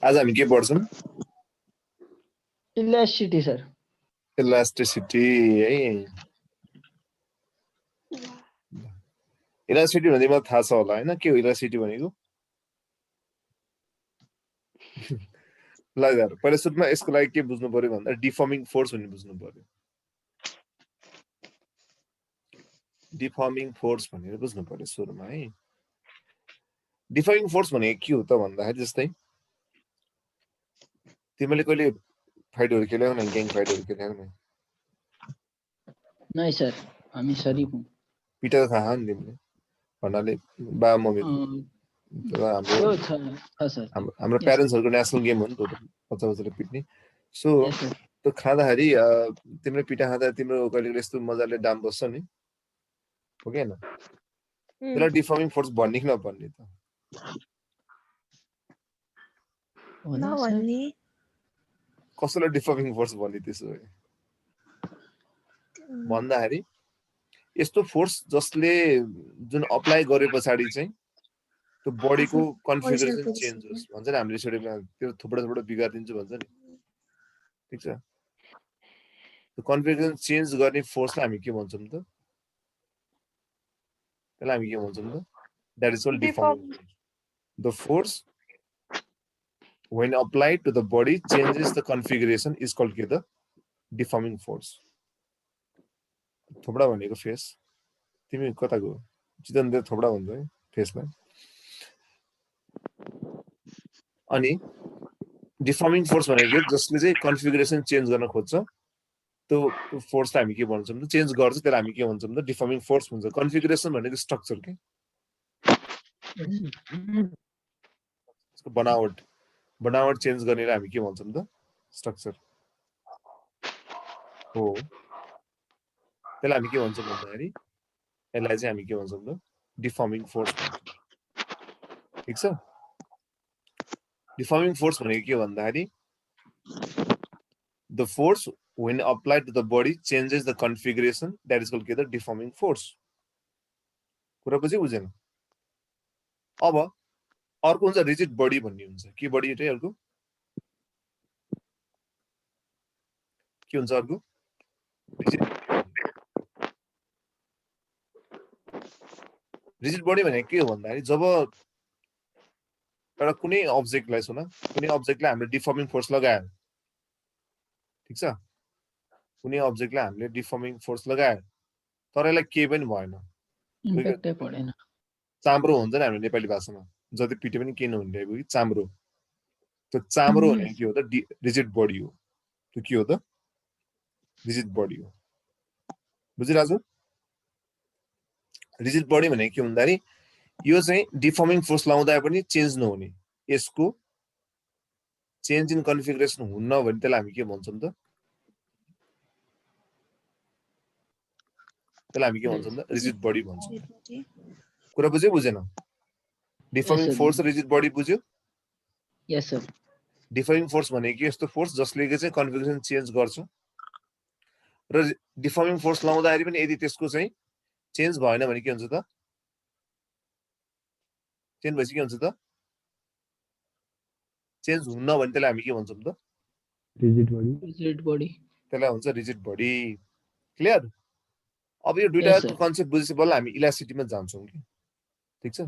आज हामी के पढ्छौँ? Elasticity sir. इलास्टिसिटी है। इलास्टिसिटी भन्ने मलाई थाहा छ होला हैन, के हो इलास्टिसिटी भनेको? ल यार पहिला सुरुमा यसको लागि के बुझ्नु पर्यो भन्दा डिफर्मिङ फोर्स भन्ने बुझ्नु पर्यो। डिफर्मिङ फोर्स भनेर बुझ्नु पर्यो सुरुमा है। डिफर्मिङ फोर्स भनेको के हो त भन्दाखेरि जस्तै तिमीले कहिले फाइटहरु खेल्यौ न, ग्याङ फाइटहरु खेल्यौ न? नहीं सर, हामी सरिफ हूँ। पिटा त थाहा नि तिमीले भन्नाले बा मम्मी त्यो छ सर। हाम्रो प्यारेन्ट्सहरुको नेशनल गेम हो नि त बच्चा पिट्ने। So yes sir. त्यो खाँदाखेरि तिम्रो पिटा खाँदा तिम्रो कहिले यस्तो मजाले डाम बस्छ नि, हो कि हैन? त्यसलाई डिफर्मिङ फोर्स भन्ने कि नभन्ने त? नभन्ने। कसैलाई डिफर्मिङ फोर्स भन्ने त्यसो भए? भन्दाखेरि यस्तो फोर्स जसले जुन अप्लाई गरे पछाडी चाहिँ त्यो बडीको कन्फिगरेसन चेन्ज होस् भन्छ नि हामीले सेडमा, त्यो थुप्रो बिगार्दिन्छ भन्छ नि, ठीक छ? त्यो कन्फिगरेसन चेन्ज गर्ने फोर्सलाई हामी के भन्छौँ त? त्यसलाई हामी के भन्छौँ त? That is called deforming force. The force when applied to the body changes the configuration is called के त? Deforming force. थोपडा भनेको फेस, तिमी कताको? चितवन थोपडा भन्छ है फेसलाई। अनि डिफर्मिङ फोर्स भनेको जसले चाहिँ कन्फिगरेसन चेन्ज गर्न खोज्छ त्यो फोर्सलाई हामी के भन्छौँ त? चेन्ज गर्छ त्यसलाई हामी के भन्छौँ त? डिफर्मिङ फोर्स भन्छ। कन्फिगरेसन भनेको स्ट्रक्चर के? यसको बनावट चेन्ज गर्नेलाई हामी के भन्छौँ त? स्ट्रक्चर हो। त्यसलाई हामी के भन्छौँ भन्दाखेरि यसलाई चाहिँ हामी के भन्छौँ त? डिफर्मिङ फोर्स भन्छौँ, ठीक छ? डिफर्मिङ फोर्स भनेको के भन्दाखेरि the force when applied to the body changes the configuration, that is called के त? Deforming force. कुरा बुझेन? अब अर्को हुन्छ रिजिड बडी भन्ने हुन्छ। के बडी हो अर्को? के हुन्छ अर्को? रिजिड बडी भनेको के हो भन्दाखेरि जब एउटा कुनै अब्जेक्टलाई सुन, कुनै अब्जेक्टलाई हामीले डिफर्मिङ फोर्स लगायो, ठीक छ? कुनै अब्जेक्टलाई हामीले डिफर्मिङ फोर्स लगायो तर यसलाई केही पनि भएन, इम्प्याक्टै परेन, चाम्रो हुन्छ नि हाम्रो नेपाली भाषामा, जति पिटे पनि केही नहुने कि चाम्रो। त्यो चाम्रो भनेको के हो त? रिजिड बडी हो। त्यो के हो त? रिजिड बडी हो। बुझिरहेको छु? रिजिड बडी भनेको के भन्दाखेरि यो चाहिँ डिफर्मिङ फोर्स लाउँदा पनि चेन्ज नहुने, यसको चेन्ज इन कन्फिगरेसन हुन्न भने त्यसलाई हामी के भन्छौँ त? त्यसलाई हामी के भन्छौँ त? रिजिड बडी भन्छौँ। कुरा बुझ्यो बुझेन? डिफर्मिङ फोर्स र रिजिड बडी बुझ्यो? यस सर। डिफर्मिङ फोर्स भनेको यस्तो फोर्स जसले चाहिँ कन्फिगरेसन चेन्ज गर्छ र डिफर्मिङ फोर्स लाउँदाखेरि पनि यदि त्यसको चाहिँ चेन्ज भएन भने के हुन्छ त? चेन्ज भएपछि के हुन्छ त? चेन्ज हुन्न भने त्यसलाई हामी के भन्छौँ त? Rigid body. त्यसलाई हुन्छ रिजिड बडी। क्लियर? अब यो दुईटा कन्सेप्ट बुझेपछि बल्ल हामी इलास्टिसिटीमा जान्छौँ कि, ठीक छ?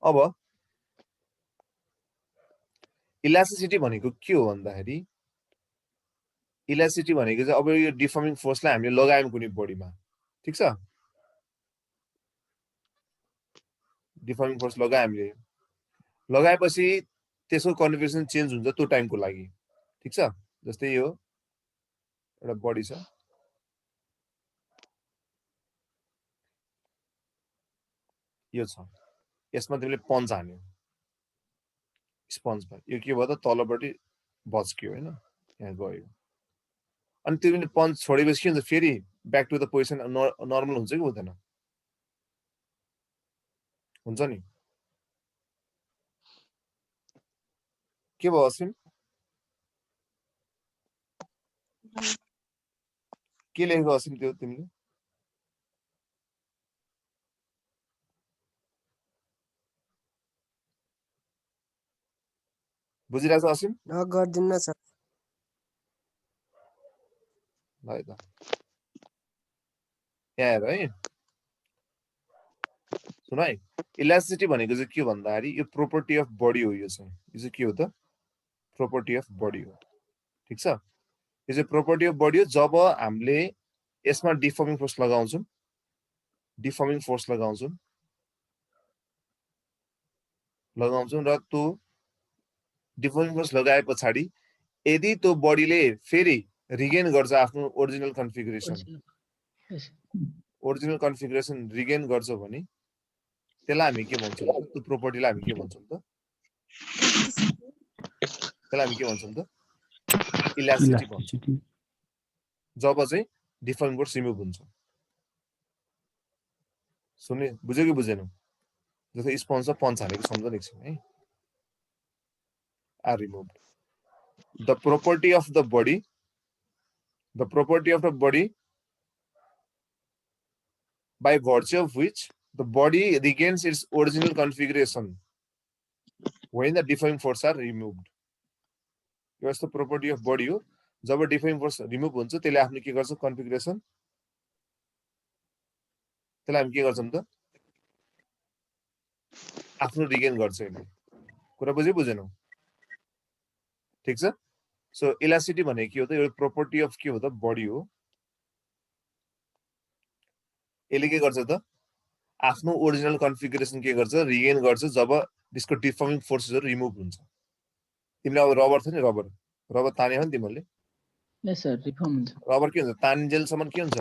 अब इलास्टिसिटी भनेको के हो भन्दाखेरि इलास्टिसिटी भनेको चाहिँ अब यो डिफर्मिङ फोर्सलाई हामीले लगायौँ कुनै बडीमा, ठीक छ? डिफर्मिङ फोर्स लगायो हामीले, लगाएपछि त्यसको कन्फिगरेसन चेन्ज हुन्छ त्यो टाइमको लागि, ठीक छ? जस्तै यो एउटा बडी छ, यो छ, यसमा तिमीले पन्च हान्यौ, स्पन्जमा यो के भयो त? तलपट्टि बच्क्यो हैन, यहाँ गयो। अनि तिमीले पन्च छोडेपछि के हुन्छ? फेरि back to the position normal हुन्छ कि हुँदैन? हुन्छ नि। के भयो असिम? के लेखेको असिम त्यो तिमीले? बुझिरहेछ असिम? गर्दिन्न सर। ल है त यहाँ हेर है, सुन है, इलास्टिसिटी भनेको चाहिँ के भन्दाखेरि यो प्रोपर्टी अफ बडी हो। यो चाहिँ के हो त? प्रोपर्टी अफ बडी हो। ठिक छ, यो चाहिँ प्रोपर्टी अफ बडी हो। जब हामीले यसमा डिफर्मिङ फोर्स लगाउँछौँ, र त्यो डिफर्मिङ फोर्स लगाए पछाडि यदि त्यो बडीले फेरि रिगेन गर्छ आफ्नो ओरिजिनल कन्फिगरेसन, रिगेन गर्छ भने त्यसलाई हामी के भन्छौँ त? त्यो प्रोपर्टीलाई हामी के भन्छौँ त? इलास्टिसिटी भन्छौँ। जब चाहिँ डिफर्मिङ फोर्स रिमुभ हुन्छ। सुन्ने बुझ्यो कि बुझेनौ? जस्तै स्पन्ज पन्च हानेको सम्झ एकछिन है। Or remove the property of the body, by virtue of which the body regains its original configuration when the deforming forces are removed. यो यस्तो प्रोपर्टी अफ बडी हो। जब डिफर्मिङ फोर्स रिमुभ हुन्छ त्यसले आफ्नो के गर्छ? कन्फिगरेसन, त्यसलाई हामी के गर्छौं त? आफ्नो रिगेन गर्छ। यसले कुरा बुझेनौ? ठिक छ। सो इलास्टिसिटी भनेको के हो त? एउटा प्रोपर्टी अफ के हो त? बडी हो। यसले के गर्छ त? आफ्नो ओरिजिनल कन्फिगरेसन के गर्छ? रिगेन गर्छ जब त्यसको डिफर्मिङ फोर्सेसहरु रिमुभ हुन्छ। तिमीले अब रबर थियो नि, रबर तान्यो नि तिमीले? यस सर, रिफर्म हुन्छ। रबर के हुन्छ? तानिन्जेलसम्म के हुन्छ?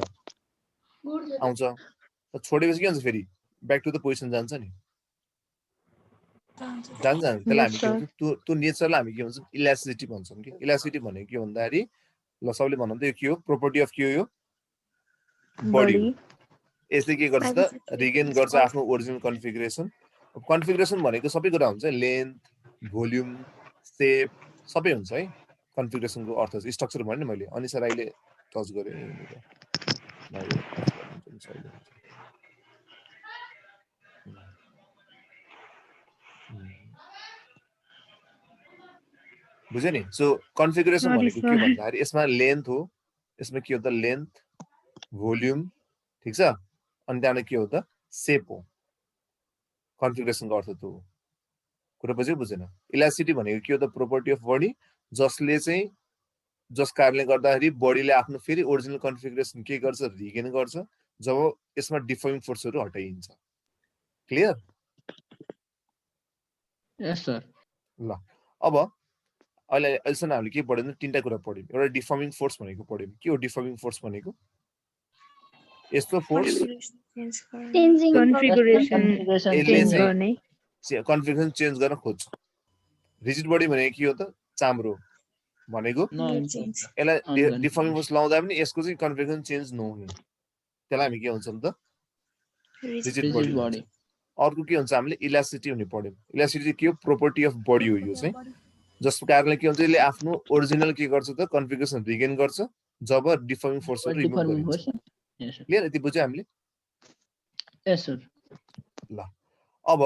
आउँछ। छोडेपछि के हुन्छ? फेरि ब्याक टु द पोजिसन जान्छ नि, जान्छ। त्यसलाई हामी के भन्छौँ? त्यो नेचरलाई हामी के भन्छौँ? इलास्टिसिटी भन्छौँ कि। इलास्टिसिटी भनेको के भन्दाखेरि, ल सबले भनौँ त यो के हो? प्रोपर्टी अफ के हो? यो बडी हो। यसले के गर्छ त? रिगेन गर्छ आफ्नो ओरिजिनल कन्फिगरेसन। कन्फिगरेसन भनेको सबै कुरा हुन्छ, लेन्थ, भोल्युम, शेप सबै हुन्छ है। कन्फिगरेसनको अर्थ चाहिँ स्ट्रक्चर भन्यो नि मैले। अनि सर अहिले टच गरे बुझ्यो नि? सो कन्फिगरेसन भनेको के भन्दाखेरि यसमा लेन्थ हो, यसमा के हो त? लेन्थ, भोल्युम, ठिक छ। अनि त्यहाँबाट के हो त? शेप हो। कन्फिगरेसनको अर्थ त्यो हो। कुरा बुझ्यो बुझेन? इलास्टिसिटी भनेको के हो त? प्रोपर्टी अफ बडी, जसले चाहिँ जस कारणले गर्दाखेरि बडीले आफ्नो फेरि ओरिजिनल कन्फिगरेसन के गर्छ? रिगेन गर्छ जब यसमा डिफर्मिङ फोर्सहरु हटाइन्छ। क्लियर? यस सर। ल अब अहिलेसम्म हामीले के पढ्यौं? तीनटा कुरा पढ्यौं। एउटा डिफर्मिङ फोर्स भनेको पढ्यौं। के हो डिफर्मिङ फोर्स भनेको? यस्तो फोर्स कन्फिगरेसन चेन्ज गर्न खोज्छ। रिजिड बडी भनेको के हो त? चाम्रो भनेको यसलाई डिफर्मिङ फोर्स लाउँदा पनि यसको चाहिँ कन्फिगरेसन चेन्ज नहुने, त्यसलाई हामी के भन्छौं त? Rigid body. अर्को के हुन्छ? हामीले इलास्टिसिटी भन्ने पढ्यौं। इलास्टिसिटी के हो? प्रोपर्टी अफ बडी हो। यो चाहिँ जसको कारणले के हुन्छ? यसले आफ्नो ओरिजिनल के गर्छ त? कन्फिगरेसन रिगेन गर्छ जब डिफर्मिङ फोर्सहरु रिमुभ गरिन्छ। क्लियर? यति बुझ्यो हामीले? यस सर। ल अब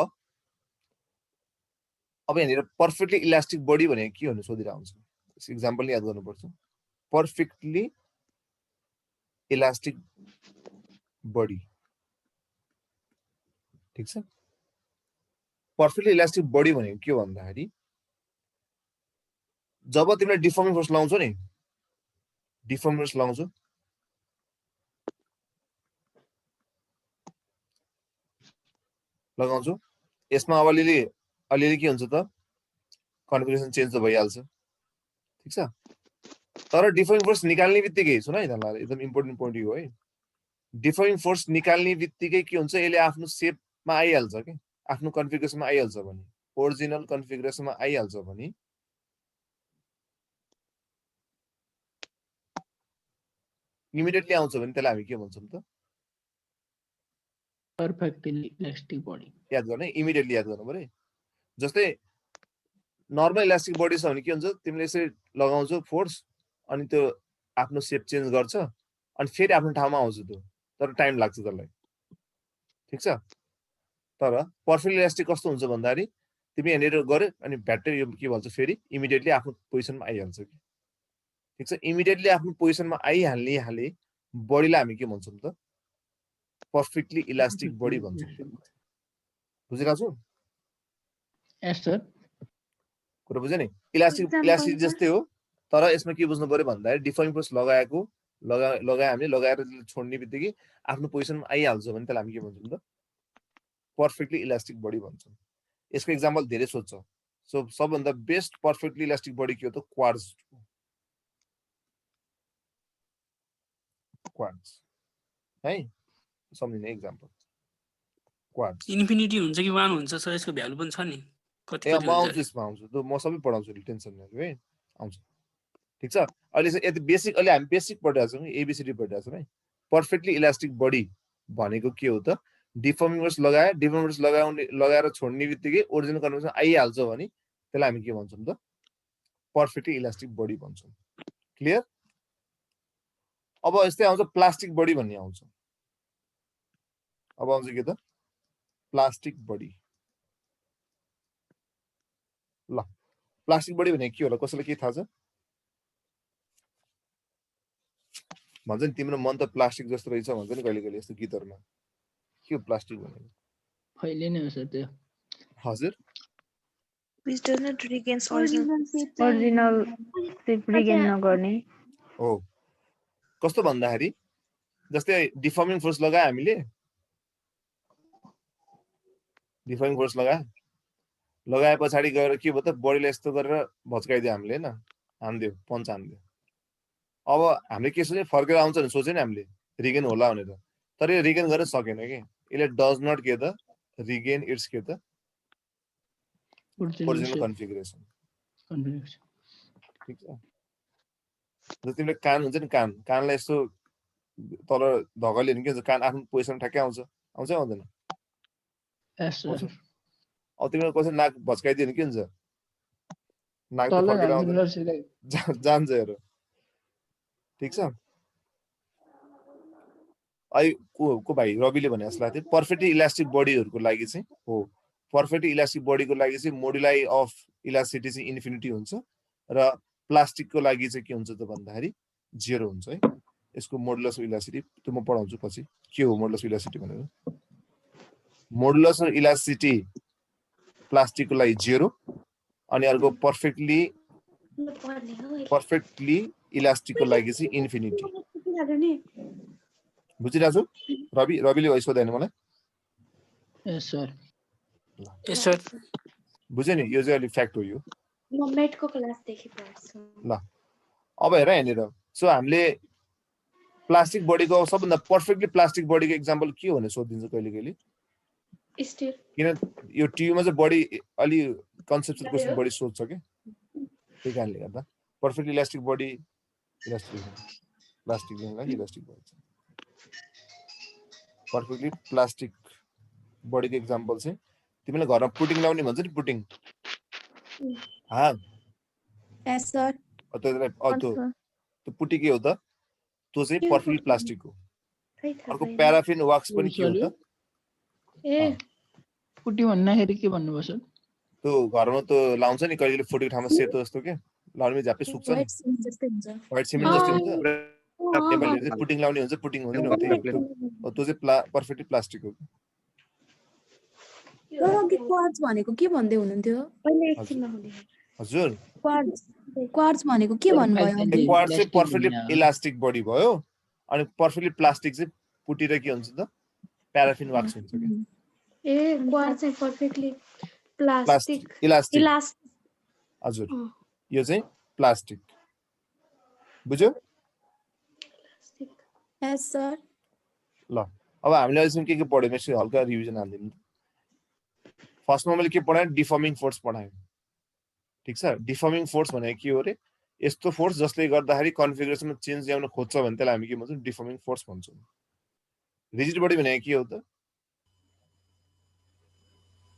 यहाँनिर पर्फेक्टली इलास्टिक बडी भनेको के भन्ने सोधिरहेको हुन्छ। यस एक्जाम्पल याद गर्नुपर्छ। पर्फेक्टली इलास्टिक बडी, ठीक छ। पर्फेक्टली इलास्टिक बडी भनेको के हो भन्दाखेरि जब तिमीले डिफर्मिङ फोर्स लाउँछौ नि, डिफर्मिङ फोर्स लाउँछौ, लगाउँछौ, यसमा अब अलिअलि के हुन्छ त? कन्फिगरेसन चेन्ज त भइहाल्छ, ठीक छ। तर डिफर्मिङ फोर्स निकाल्ने बित्तिकै, सुन है त, एकदम इम्पोर्टेन्ट पोइन्ट यो है। डिफर्मिङ फोर्स निकाल्ने बित्तिकै के हुन्छ? यसले आफ्नो शेपमा आइहाल्छ के, आफ्नो कन्फिगरेसनमा आइहाल्छ भने, ओरिजिनल कन्फिगरेसनमा आइहाल्छ भने इमिडिएटली आउँछ भने त्यसलाई हामी के भन्छौं त? Perfectly elastic body. याद गर्ने, इमिडिएटली याद गर्नु पर्यो। जस्तै नर्मल इलास्टिक बडी छ भने के हुन्छ? तिमीले यसरी लगाउँछौ फोर्स, अनि त्यो आफ्नो शेप चेन्ज गर्छ, अनि फेरि आफ्नो ठाउँमा आउँछ त्यो, तर टाइम लाग्छ त्यसलाई, ठीक छ। तर पर्फेक्टली इलास्टिक कस्तो हुन्छ भन्दाखेरि तिमी यहाँनिर गरे अनि भ्याट्टै यो के भन्छ फेरि इमिडिएटली आफ्नो पोजिसनमा आइहाल्छ कि ठिक छ इमिडिएटली आफ्नो पोजिसनमा आइहाल्ने बडीलाई हामी के भन्छौँ त पर्फेक्टली इलास्टिक बडी भन्छौँ त बुझिरहेको छु यस सर कुरा बुझ्यो नि इलास्टिक जस्तै हो तर यसमा के बुझ्नु पर्यो भन्दाखेरि डिफर्मिङ फोर्स लगाए हामीले लगाएर छोड्ने बित्तिकै आफ्नो पोजिसनमा आइहाल्छ भने त्यसलाई हामी के भन्छौँ त पर्फेक्टली इलास्टिक बडी भन्छौँ यसको एक्जाम्पल धेरै सोध्छ सो सबभन्दा बेस्ट पर्फेक्टली इलास्टिक बडी के हो त क्वार्ट्ज है सम्झिने एक्जाम्पल क्वार्ट्ज इन्फिनिटी हुन्छ कि 1 हुन्छ सर यसको भ्यालु पनि छ नि कति म आउँछु म सबै पढाउँछु टेन्सन नलिनु है आउँछ ठिक छ अहिले चाहिँ यति बेसिक अहिले हामी बेसिक पढिरहेको छौँ एबिसिडी पढिरहेको छौँ है पर्फेक्टली इलास्टिक बडी भनेको के हो त डिफर्मिङ फोर्स लगाएर छोड्ने बित्तिकै ओरिजिनल कन्फर्मेसन आइहाल्छ भने त्यसलाई हामी के भन्छौँ त पर्फेक्टली इलास्टिक बडी भन्छौँ क्लियर अब यस्तै आउँछ प्लास्टिक बडी भन्ने आउँछ अब आउँछ के त प्लास्टिक बडी ल प्लास्टिक बडी भनेको के होला कसैलाई के थाहा छ भन्छ नि तिम्रो मन त प्लास्टिक जस्तो रहेछ भन्छ नि कहिले कहिले यस्तो गीतहरुमा के हो प्लास्टिक भनेको फैले नै हो सर त्यो हजुर which does not regain original shape regain नगर्ने हो कस्तो भन्दाखेरि जस्तै डिफर्मिङ फोर्स लगाए हामीले डिफर्मिङ फोर्स लगाए पछाडी गएर के भयो त बडीले यस्तो गरेर भच्काइदियो हामीले हैन हान्दियो पञ्च हान्दियो अब हामीले के सोचे फर्केर आउँछ भने सोचे नि हामीले रिगेन होला भनेर तर यो रिगेन गर्न सकेन के यसले डज नट के त रिगेन इट्स के त ओरिजिनल कन्फिगरेसन ठीक छ जस्तो तिमीले कान हुन्छ नि कानलाई यस्तो तल धगलियो भने के हुन्छ कान आफ्नो पोजिसन ठ्याक्कै आउँछ आउँदैन यस सर अब तिमीले कसै नाक भच्काइदियो भने के हुन्छ नाक त फर्केर आउँदैन जान्छ हेर ठीक छ आई को भाइ रविले भने जस्तो लाग्थ्यो पर्फेक्टली इलास्टिक बडीहरुको लागि चाहिँ हो पर्फेक्टली इलास्टिक बडीको लागि चाहिँ मोडुलाई अफ इलास्टिसिटी चाहिँ इन्फिनिटी हुन्छ र प्लास्टिकको लागि चाहिँ के हुन्छ त भन्दाखेरि 0 हुन्छ है यसको मोडुलस अफ इलास्टिसिटी त्यो म पढाउँछु पछि के हो मोडुलस अफ इलास्टिसिटी भनेर मोडुलस अफ इलास्टिसिटी प्लास्टिकको लागि 0 अनि अर्को पर्फेक्टली इलास्टिकको लागि चाहिँ इन्फिनिटी बुझिरहेको छु रविले भइस सोध्दैन मलाई यस सर यस सर बुझ्यो नि यो चाहिँ अलि फ्याक्ट हो यो म मेटको क्लास देखि पढ्छु ल अब हेर यहाँनिर सो हामीले प्लास्टिक बडीको सबभन्दा पर्फेक्टली प्लास्टिक बडीको एक्जाम्पल के हो भने सोधिदिन्छ कहिले कहिले स्टिल किन यो टियुमा चाहिँ बडी अलि कन्सेप्चुअल क्वेसन बडी सोध्छ के त्यही कारणले गर्दा पर्फेक्टली इलास्टिक बडी प्लास्टिकको लागि इलास्टिक बडी पर्फेक्टली प्लास्टिक बडीको एक्जाम्पल चाहिँ तिमीले घरमा पुटिङ लाउने भन्छ नि पुटिङ यस सर त्यो पुटी के हो त त्यो चाहिँ पर्फेक्टली प्लास्टिक हो अर्को प्याराफिन वाक्स पनि के हो त ए पुटी भन्दाखेरि के भन्नुभयो सर त्यो घरमा त लाउँछ नि कहिले फुटेको ठाउँमा सेतो जस्तो के लाउने झ्यापै सुक्छ नि व्हाइट सिमेन्ट जस्तो हुन्छ नेपालीहरु चाहिँ पुटिङ लाउने हुन्छ पुटिङ हुँदैन हो त्यो चाहिँ पर्फेक्टली प्लास्टिक हो क्वार्ट्ज भनेको के भन्दै हुनुहुन्थ्यो पहिले एकछिन नहुने हजुर क्वार्ट्ज भनेको के भन्नुभयो क्वार्ट्ज चाहिँ पर्फेक्टली इलास्टिक बडी भयो अनि पर्फेक्टली प्लास्टिक चाहिँ पुटी र के हुन्छ त प्याराफिन वाक्स हुन्छ के ए क्वार्ट्ज चाहिँ पर्फेक्टली प्लास्टिक इलास्टिक इलास्टिक हजुर यो चाहिँ प्लास्टिक बुझ्यो यस सर ल अब हामीले अहिलेसम्म के पढ्यौँ यसो हल्का रिभिजन हाल्दिउँ फर्स्टमा मैले के पढाएँ डिफर्मिङ फोर्स पढाएँ ठीक छ डिफर्मिङ फोर्स भनेको के हो रे यस्तो फोर्स जसले गर्दाखेरि कन्फिगरेसनमा चेन्ज ल्याउन खोज्छ भने त्यसलाई हामी के भन्छौँ डिफर्मिङ फोर्स भन्छौँ रिजिड बडी भनेको के हो त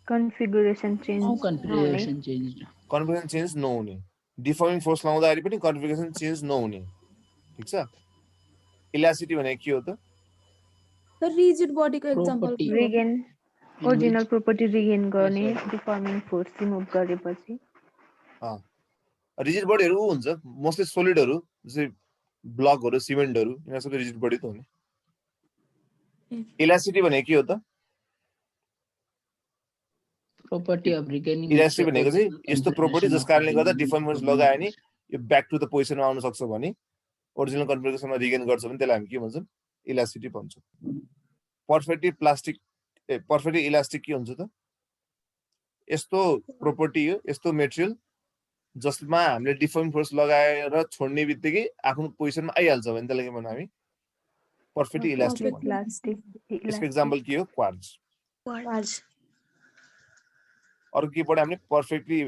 कन्फिगरेसन चेन्ज नहुने डिफर्मिङ फोर्स लाउँदाखेरि पनि कन्फिगरेसन चेन्ज नहुने ठीक छ इलास्टिसिटी भनेको के हो त रिजिड बडीको एक्जाम्पल ओरिजिनल प्रोपर्टी रिगेन गर्ने डिफर्मिङ फोर्स रिमुभ गरेपछि रिजिड बडीहरू हुन्छ मोस्टली सोलिडहरू जस्तै ब्लकहरू सिमेन्टहरू यिनीहरू सबै रिजिड बडी त हो नि इलास्टिसिटी भनेको के हो त property of regaining इलास्टिसिटी भनेको चाहिँ यस्तो प्रोपर्टी जस कारणले गर्दा डिफर्म फोर्स लगायो नि यो ब्याक टु द पोजिसनमा आउन सक्छ भने ओरिजिनल कन्फिगरेसनमा रिगेन गर्छ भने त्यसलाई हामी के भन्छौँ इलास्टिसिटी भन्छौँ पर्फेक्टली इलास्टिक के हुन्छ त यस्तो प्रोपर्टी हो यस्तो मेटेरियल जसमा हामीले डिफर्म फोर्स लगाएर छोड्ने बित्तिकै आफ्नो पोजिसनमा आइहाल्छ भने त्यसलाई के भन्छौँ हामी पर्फेक्टली इलास्टिक भन्छौँ यसको इक्जाम्पल के हो क्वार्ट्ज अरु के पढ्यो हामीले पर्फेक्टली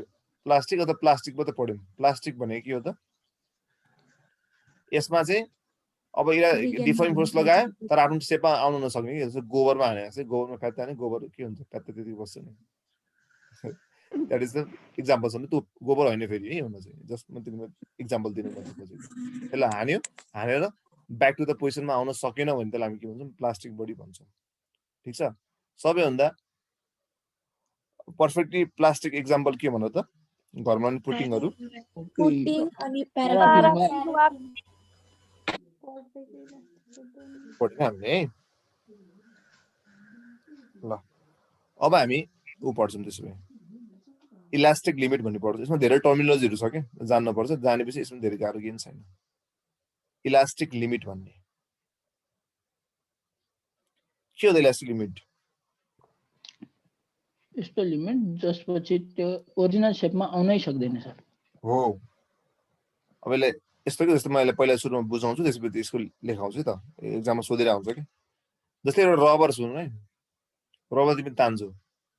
प्लास्टिक अथवा प्लास्टिकबाट पढ्यौँ प्लास्टिक भनेको के हो त यसमा चाहिँ अब डिफर्म फोर्स लगायो तर आफ्नो सेपमा आउन नसक्ने कि जस्तो गोबरमा हाने चाहिँ गोबरमा फ्यात्ता हाने गोबर के हुन्छ फ्यात्ता त्यति बस्छ नि द्याट इज द इक्जाम्पल छ नि त्यो गोबर होइन फेरि है हुन चाहिँ जस्ट म तिमीलाई इक्जाम्पल दिनु मन खोजेको त्यसलाई हान्यो हानेर ब्याक टु द पोजिसनमा आउन सकेन भने त्यसलाई हामी के भन्छौँ प्लास्टिक बडी भन्छौँ ठिक छ सबैभन्दा पर्फेक्टली प्लास्टिक इक्जाम्पल के भन त घरमा नि पुटिङहरू पुटिङ अनि पढ्यौँ हामीले है ल अब हामी ऊ पढ्छौँ त्यसो भए इलास्टिक लिमिट भन्ने पढ्छौँ यसमा धेरै टर्मिनोलोजीहरू छ क्या जान्नुपर्छ जानेपछि यसमा धेरै गाह्रो केही छैन इलास्टिक लिमिट भन्ने के हो त इलास्टिक लिमिट यस्तो लिमिट जसपछि त्यो ओरिजिनल सेपमा आउनै सक्दैन सर हो अब यसलाई यस्तो कि जस्तो मैले पहिला सुरुमा बुझाउँछु त्यसपछि यसको लेखाउँछु त एक्जाममा सोधेर आउँछ कि जस्तै एउटा रबर सुन है रबर तिमी तान्छौ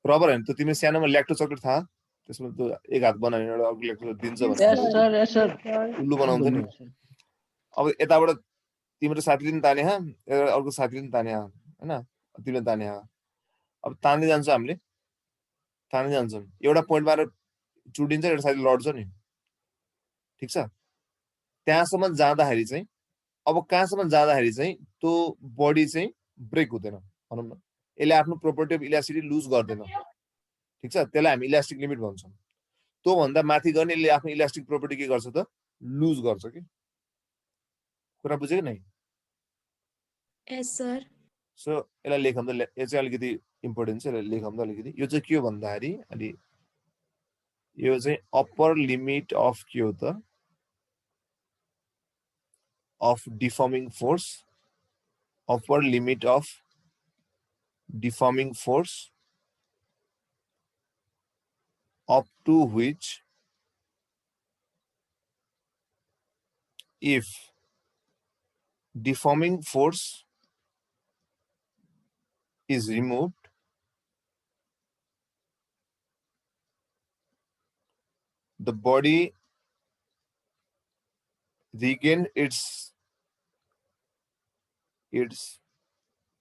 रबर होइन त तिमी सानोमा ल्याक्टो चक्लेट थाहा त्यसमा त एक हात बनायो एउटा अर्को ल्याक्टो दिन्छ यस सर उल्लु बनाउँछ नि अब यताबाट तिम्रो साथीले पनि ताने अर्को साथीले पनि ताने होइन तिमीले ताने अब तान्दै जान्छ हामीले तान्दै जान्छौँ एउटा पोइन्टमा चुडिन्छ एउटा साथी लड्छ नि ठिक छ त्यहाँसम्म जाँदाखेरि चाहिँ अब कहाँसम्म जाँदाखेरि चाहिँ त्यो बडी चाहिँ ब्रेक हुँदैन भनौँ न यसले आफ्नो प्रोपर्टी अफ इलास्टिसिटी लुज गर्दैन ठिक छ त्यसलाई हामी इलास्टिक लिमिट भन्छौँ त्योभन्दा माथि गर्ने यसले आफ्नो इलास्टिक प्रोपर्टी के गर्छ त लुज गर्छ कि कुरा बुझ्यो कि नै सो यसलाई लेखौँ त यो चाहिँ अलिकति इम्पोर्टेन्ट छ यसलाई लेखौँ त अलिकति यो चाहिँ के हो भन्दाखेरि अलि यो चाहिँ अप्पर लिमिट अफ के हो त of deforming force upper limit of deforming force up to which if deforming force is removed the body regain its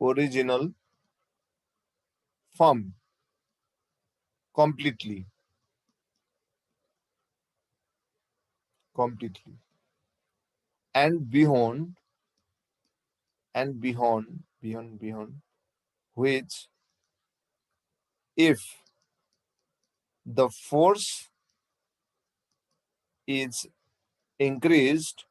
original form completely and beyond which if the force is increased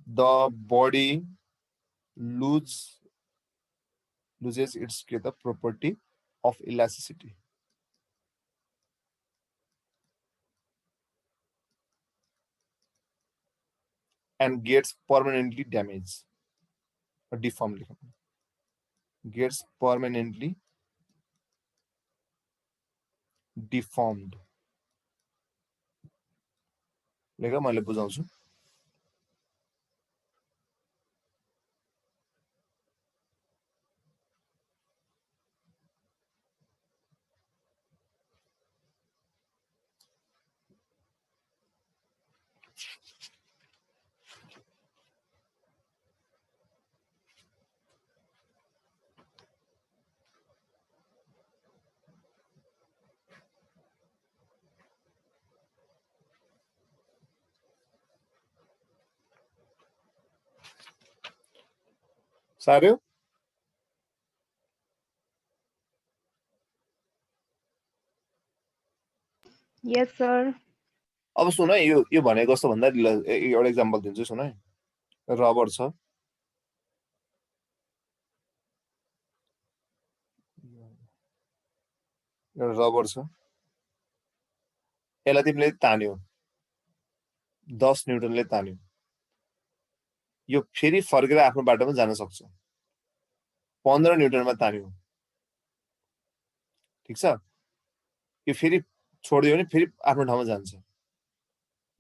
the body loses its the property of elasticity and gets permanently damaged or deformed gets permanently deformed लेगा मैले बुझाउँछु साऱ्यो Yes, sir. अब सुन है यो भनेको कस्तो भन्दा एउटा एक्जाम्पल दिन्छु सुन है रबर छ एउटा रबर छ यसलाई तिमीले तान्यो 10 न्युटनले तान्यो यो फेरि फर्केर आफ्नो बाटोमा जान सक्छ 15 न्युटनमा तान्यो ठीक छ यो फेरि छोडिदियो भने फेरि आफ्नो ठाउँमा जान्छ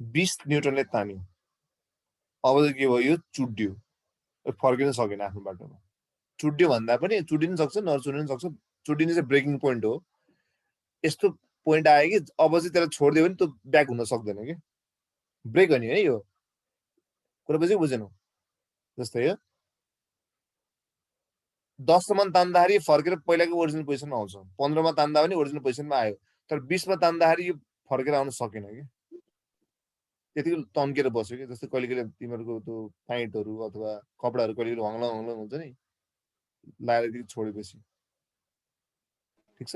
20 न्युटनले तान्यो अब चाहिँ के भयो यो चुड्डियो फर्किन सकेन आफ्नो बाटोमा चुड्डियो भन्दा पनि चुडिन सक्छ नचुडिन सक्छ चुडिने चाहिँ ब्रेकिङ पोइन्ट हो यस्तो पोइन्ट आयो कि अब चाहिँ त्यसलाई छोडिदियो भने त्यो ब्याक हुन सक्दैन कि ब्रेक हो नि है यो कुरा बुझेनौ जस्तै हो 10 सम्म तान्दाखेरि फर्केर पहिलाको ओरिजिनल पोजिसनमा आउँछ 15 मा तान्दा पनि ओरिजिनल पोजिसनमा आयो तर 20 मा तान्दाखेरि यो फर्केर आउन सकेन कि त्यतिकै तन्केर बस्यो कि जस्तै कहिले कहिले तिमीहरूको त्यो पाइन्टहरू अथवा कपडाहरू कहिले कहिले हङ्ला हङ्ला हुन्छ नि लाएर छोडेपछि ठीक छ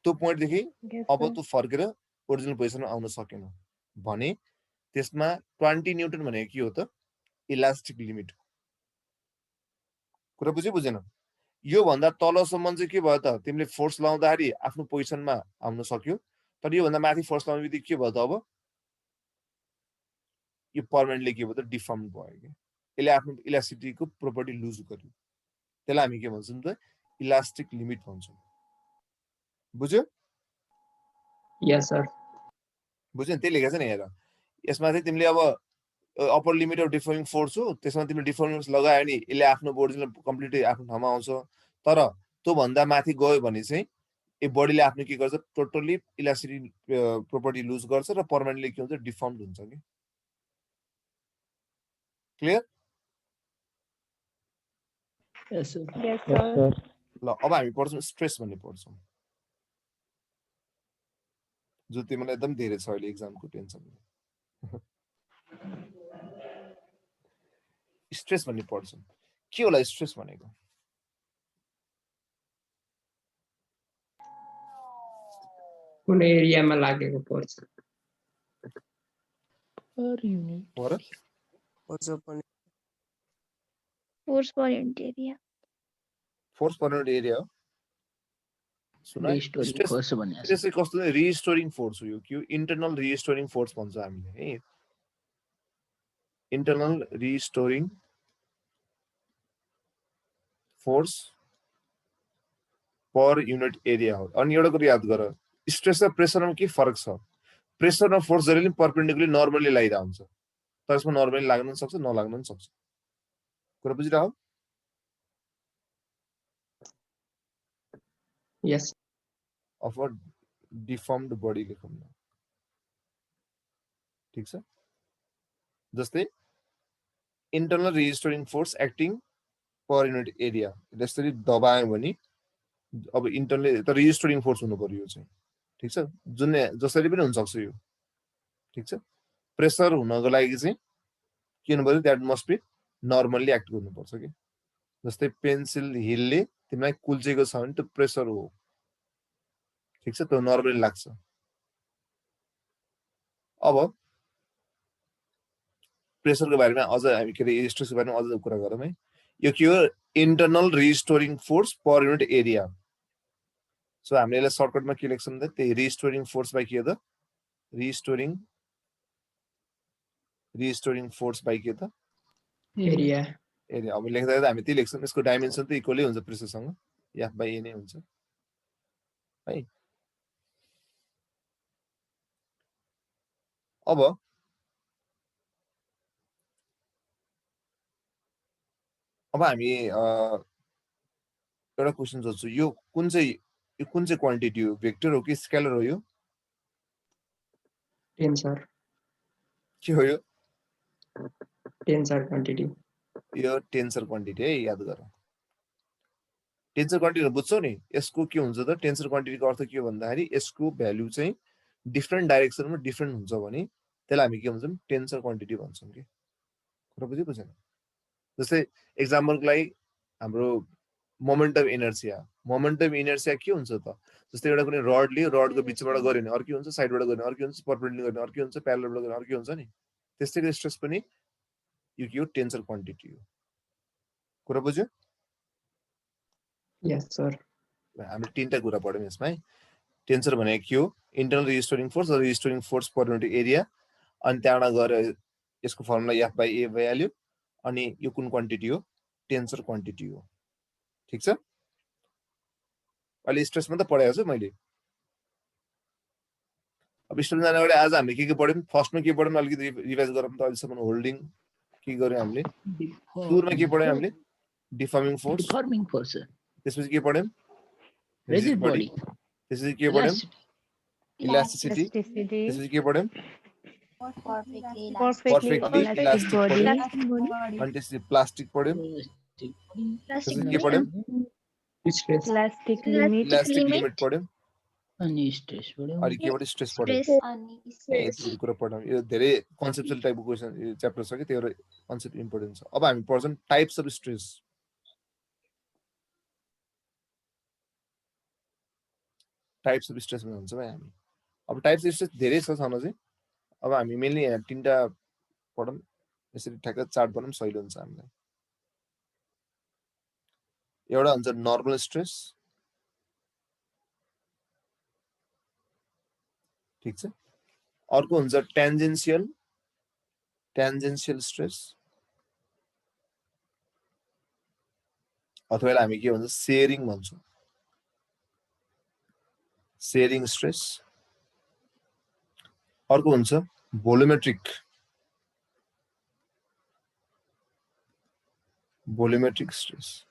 त्यो पोइन्टदेखि Yes, अब sir. त्यो फर्केर ओरिजिनल पोजिसनमा आउन सकेन भने त्यसमा 20 न्युटन भनेको के हो त इलास्टिक लिमिट हो कुरा बुझेन यो भन्दा तलसम्म चाहिँ के भयो त तिमीले फोर्स लाउँदाखेरि आफ्नो पोजिसनमा आउन सक्यो तर यो भन्दा माथि फोर्स लाउने बित्तिकै के भयो त अब यो पर्मानेन्टली के भयो त डिफर्म भयो कि यसले आफ्नो इलास्टिसिटीको प्रोपर्टी लुज गर्यो त्यसलाई हामी के भन्छौँ त इलास्टिक लिमिट भन्छौँ बुझ्यो यस सर बुझ्यो नि त्यही लेखेको छ नि हेर यसमा चाहिँ तिमीले अब upper limit of deforming force हो त्यसमा तिमीले डिफर्मिङ फोर्स लगायो भने यसले आफ्नो ओरिजिनल कम्प्लिटली आफ्नो ठाउँमा आउँछ तर त्यो भन्दा माथि गयो भने चाहिँ यो बडीले आफ्नो के गर्छ टोटल्ली इलास्टिसिटी प्रोपर्टी लुज गर्छ र पर्मानेन्टली के हुन्छ डिफर्म्ड हुन्छ कि क्लियर यस सर Yes, sir. ल अब हामी पढ्छौँ स्ट्रेस भन्ने पढ्छौँ जो तिमीलाई एकदम धेरै छ अहिले एक्जामको टेन्सन स्ट्रेस भन्ने पढ्छौँ के होला स्ट्रेस भनेको कुनै एरियामा लागेको फोर्स पर युनिट हो र Force per unit area. Force per unit area हो सुन रिस्टोरिङ स्ट्रेस फोर्स भन्ने स्ट्रेस चाहिँ कस्तो रिस्टोरिङ फोर्स हो यो के इन्टरनल रिस्टोरिङ फोर्स भन्छ हामीले है internal restoring force per unit area हो अनि एउटा कुरा याद गर स्ट्रेस र प्रेसरमा के फरक छ प्रेसर र फोर्स जहिले पनि परपेन्डिकुलरली नर्मली लागिरहेको हुन्छ तर यसमा नर्मली लाग्न पनि सक्छ नलाग्न पनि सक्छ कुरा बुझिरह यस अफ अ डिफर्म्ड बडी लेखौँ न ठीक छ जस्तै इन्टरनल रिस्टोरिङ फोर्स एक्टिङ पर युनिट एरिया यसरी दबायो भने अब इन्टरनल त रिस्टोरिङ फोर्स हुनु पर्यो यो चाहिँ ठीक छ जुन जसरी पनि हुन सक्छ यो ठीक छ प्रेसर हुनको लागि चाहिँ के हुनु पर्यो that must be normally act गर्नुपर्छ कि जस्तै पेन्सिल हिलले तिमीलाई कुल्चेको छ भने त्यो प्रेसर हो ठीक छ त्यो नर्मली लाग्छ अब प्रेसरको बारेमा अझ हामी के अरे स्ट्रेसको बारेमा अझ कुरा गरौँ है यो के हो internal restoring force per unit area so हामीले यसलाई सर्टकटमा के लेख्छौँ त त्यही रिस्टोरिङ फोर्स बाइ के त रिस्टोरिङ फोर्स बाइ के त एरिया एरिया अब लेख्दा हामी त्यही लेख्छौँ यसको डाइमेन्सन त इक्वली हुन्छ प्रेसरसँग एफ बाइ ए नै हुन्छ है अब हामी एउटा क्वेसन सोध्छु यो कुन चाहिँ क्वान्टिटी हो भेक्टर हो कि स्केलर हो यो टेन्सर के हो यो टेन्सर क्वान्टिटी यो टेन्सर क्वान्टिटी है याद गर टेन्सर क्वान्टिटी बुझ्छौ नि यसको के हुन्छ त टेन्सर क्वान्टिटीको अर्थ के हो भन्दाखेरि यसको भ्यालु चाहिँ डिफ्रेन्ट डाइरेक्सनमा डिफ्रेन्ट हुन्छ भने त्यसलाई हामी के भन्छौँ टेन्सर क्वान्टिटी भन्छौँ कि कुरा बुझेन जस्तै एक्जाम्पलको लागि हाम्रो moment of inertia. Moment of inertia के हुन्छ त? जस्तै एउटा कुनै रड लियो, रडको बिचबाट गऱ्यो भने अर्कै हुन्छ, साइडबाट गऱ्यो भने अर्कै हुन्छ, परपेन्डिकुलर गर्ने अर्कै हुन्छ, प्यारललबाट गर्ने अर्कै हुन्छ नि। त्यस्तै स्ट्रेस पनि यो के हो? टेन्सर क्वान्टिटी हो। कुरा बुझ्यो? यस सर। हामीले तीनटा कुरा पढ्यौँ यसमा है। टेन्सर भनेको के हो? इन्टरनल रेजिस्टरिङ फोर्स र registering force per unit area. अनि त्यहाँबाट गएर यसको फर्मुला एफ बाई ए भइहाल्यो। अनि यो कुन क्वान्टिटी हो? टेन्सर क्वान्टिटी हो। ठिक छ? अहिले स्ट्रेस मात्रै पढाएको छु मैले। अब स्ट्रेस जाने अगाडि आज हामीले के पढ्यौँ? फर्स्टमा के पढ्यौँ अलिकति रिभाइज गरौँ त। अहिलेसम्म होल्डिङ के गर्यौँ हामीले? सुरुमा के पढ्यौँ हामीले? Deforming force. डिफर्मिङ फोर्स त्यसपछि के पढ्यौँ? Rigid body. त्यसपछि के पढ्यौँ? इलास्टिसिटी। Elasticity. त्यसपछि के पढ्यौँ? Perfectly Perfectly elastic elastic body. अनि त्यसपछि प्लास्टिक पढ्यौँ। त्यसपछि के पढ्यौँ? Stress. Elastic limit. Elastic limit पढ्यौँ। अनि स्ट्रेस बढ्यो। अनि के पढ्यौँ? स्ट्रेस पढ्यौँ। यति कुरा पढ्यौँ। यो धेरै कन्सेप्चुअल टाइपको क्वेसन च्याप्टर छ कि त्यो कन्सेप्ट इम्पोर्टेन्ट छ। अब हामी पढ्छौँ types of stress. Types of stress भन्छ भाइ हामी। अब टाइप्स अफ स्ट्रेस धेरै छ छन चाहिँ। अब हामी मेनली यहाँ तीनटा पढौँ। यसरी ठ्याक्क चार्ट बनाउँ सजिलो हुन्छ हामीलाई। एउटा हुन्छ नर्मल स्ट्रेस। ठीक छ? अर्को हुन्छ टेन्जेन्शियल स्ट्रेस। अथवा हामी के भन्छ? सेयरिङ भन्छौँ। Sharing stress. अर्को हुन्छ भोल्युमेट्रिक स्ट्रेस।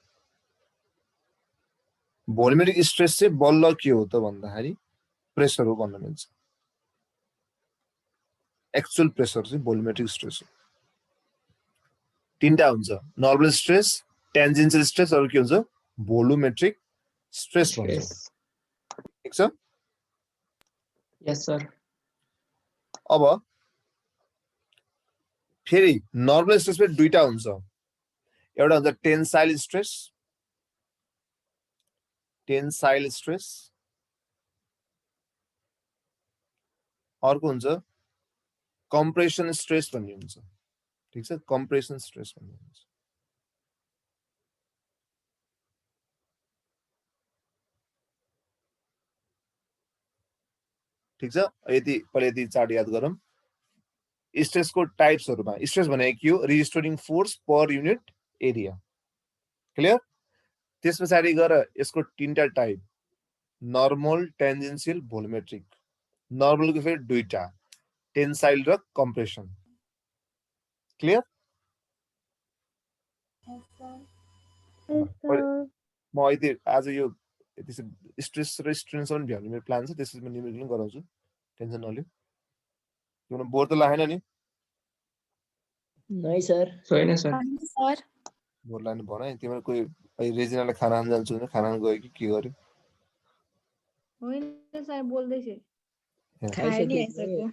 भोल्युमेट्रिक स्ट्रेस चाहिँ बल्ल के हो त भन्दाखेरि प्रेसर हो भन्न मिल्छ। एक्चुअल प्रेसर चाहिँ भोल्युमेट्रिक स्ट्रेस हो। तीनटा हुन्छ, नर्मल स्ट्रेस, टेन्जेन्शियल स्ट्रेस, अरु के हुन्छ? भोल्युमेट्रिक स्ट्रेस भन्छ। ठीक छ? यस सर। अब फेरि नर्मल स्ट्रेस पनि दुईटा हुन्छ। एउटा हुन्छ टेन्साइल स्ट्रेस, अर्को हुन्छ कम्प्रेसन स्ट्रेस भन्ने हुन्छ। ठीक छ? कम्प्रेसन स्ट्रेस भन्ने हुन्छ। ठीक छ? यदि पहिले यदि चार्ट याद गरौँ। स्ट्रेसको टाइप्सहरुमा स्ट्रेस भनेको के हो? Resisting force per unit area. Clear? त्यसपछि गएर यसको तीनटा टाइप, नर्मल, टेन्जेन्शियल, भोल्युमेट्रिक। नर्मलको फेरि दुईटा, टेन्साइल र कम्प्रेसन। क्लियर? म यदि आज यो स्ट्रेस र स्ट्रेनसम्म भ्याउने मेरो प्लान छ। त्यसपछि म न्युमेरिकल गराउँछु, टेन्सन नलिऊ। तिम्रो बोर त लागेन नि? नै सर। छैन सर। बोर लाग्नु भन है। तिम्रो कोही रेजिनाले खाना खान जान्छु भने खाना गयो कि के गर्यो? होइन सर, बोल्दैछु। खाइसक्यो।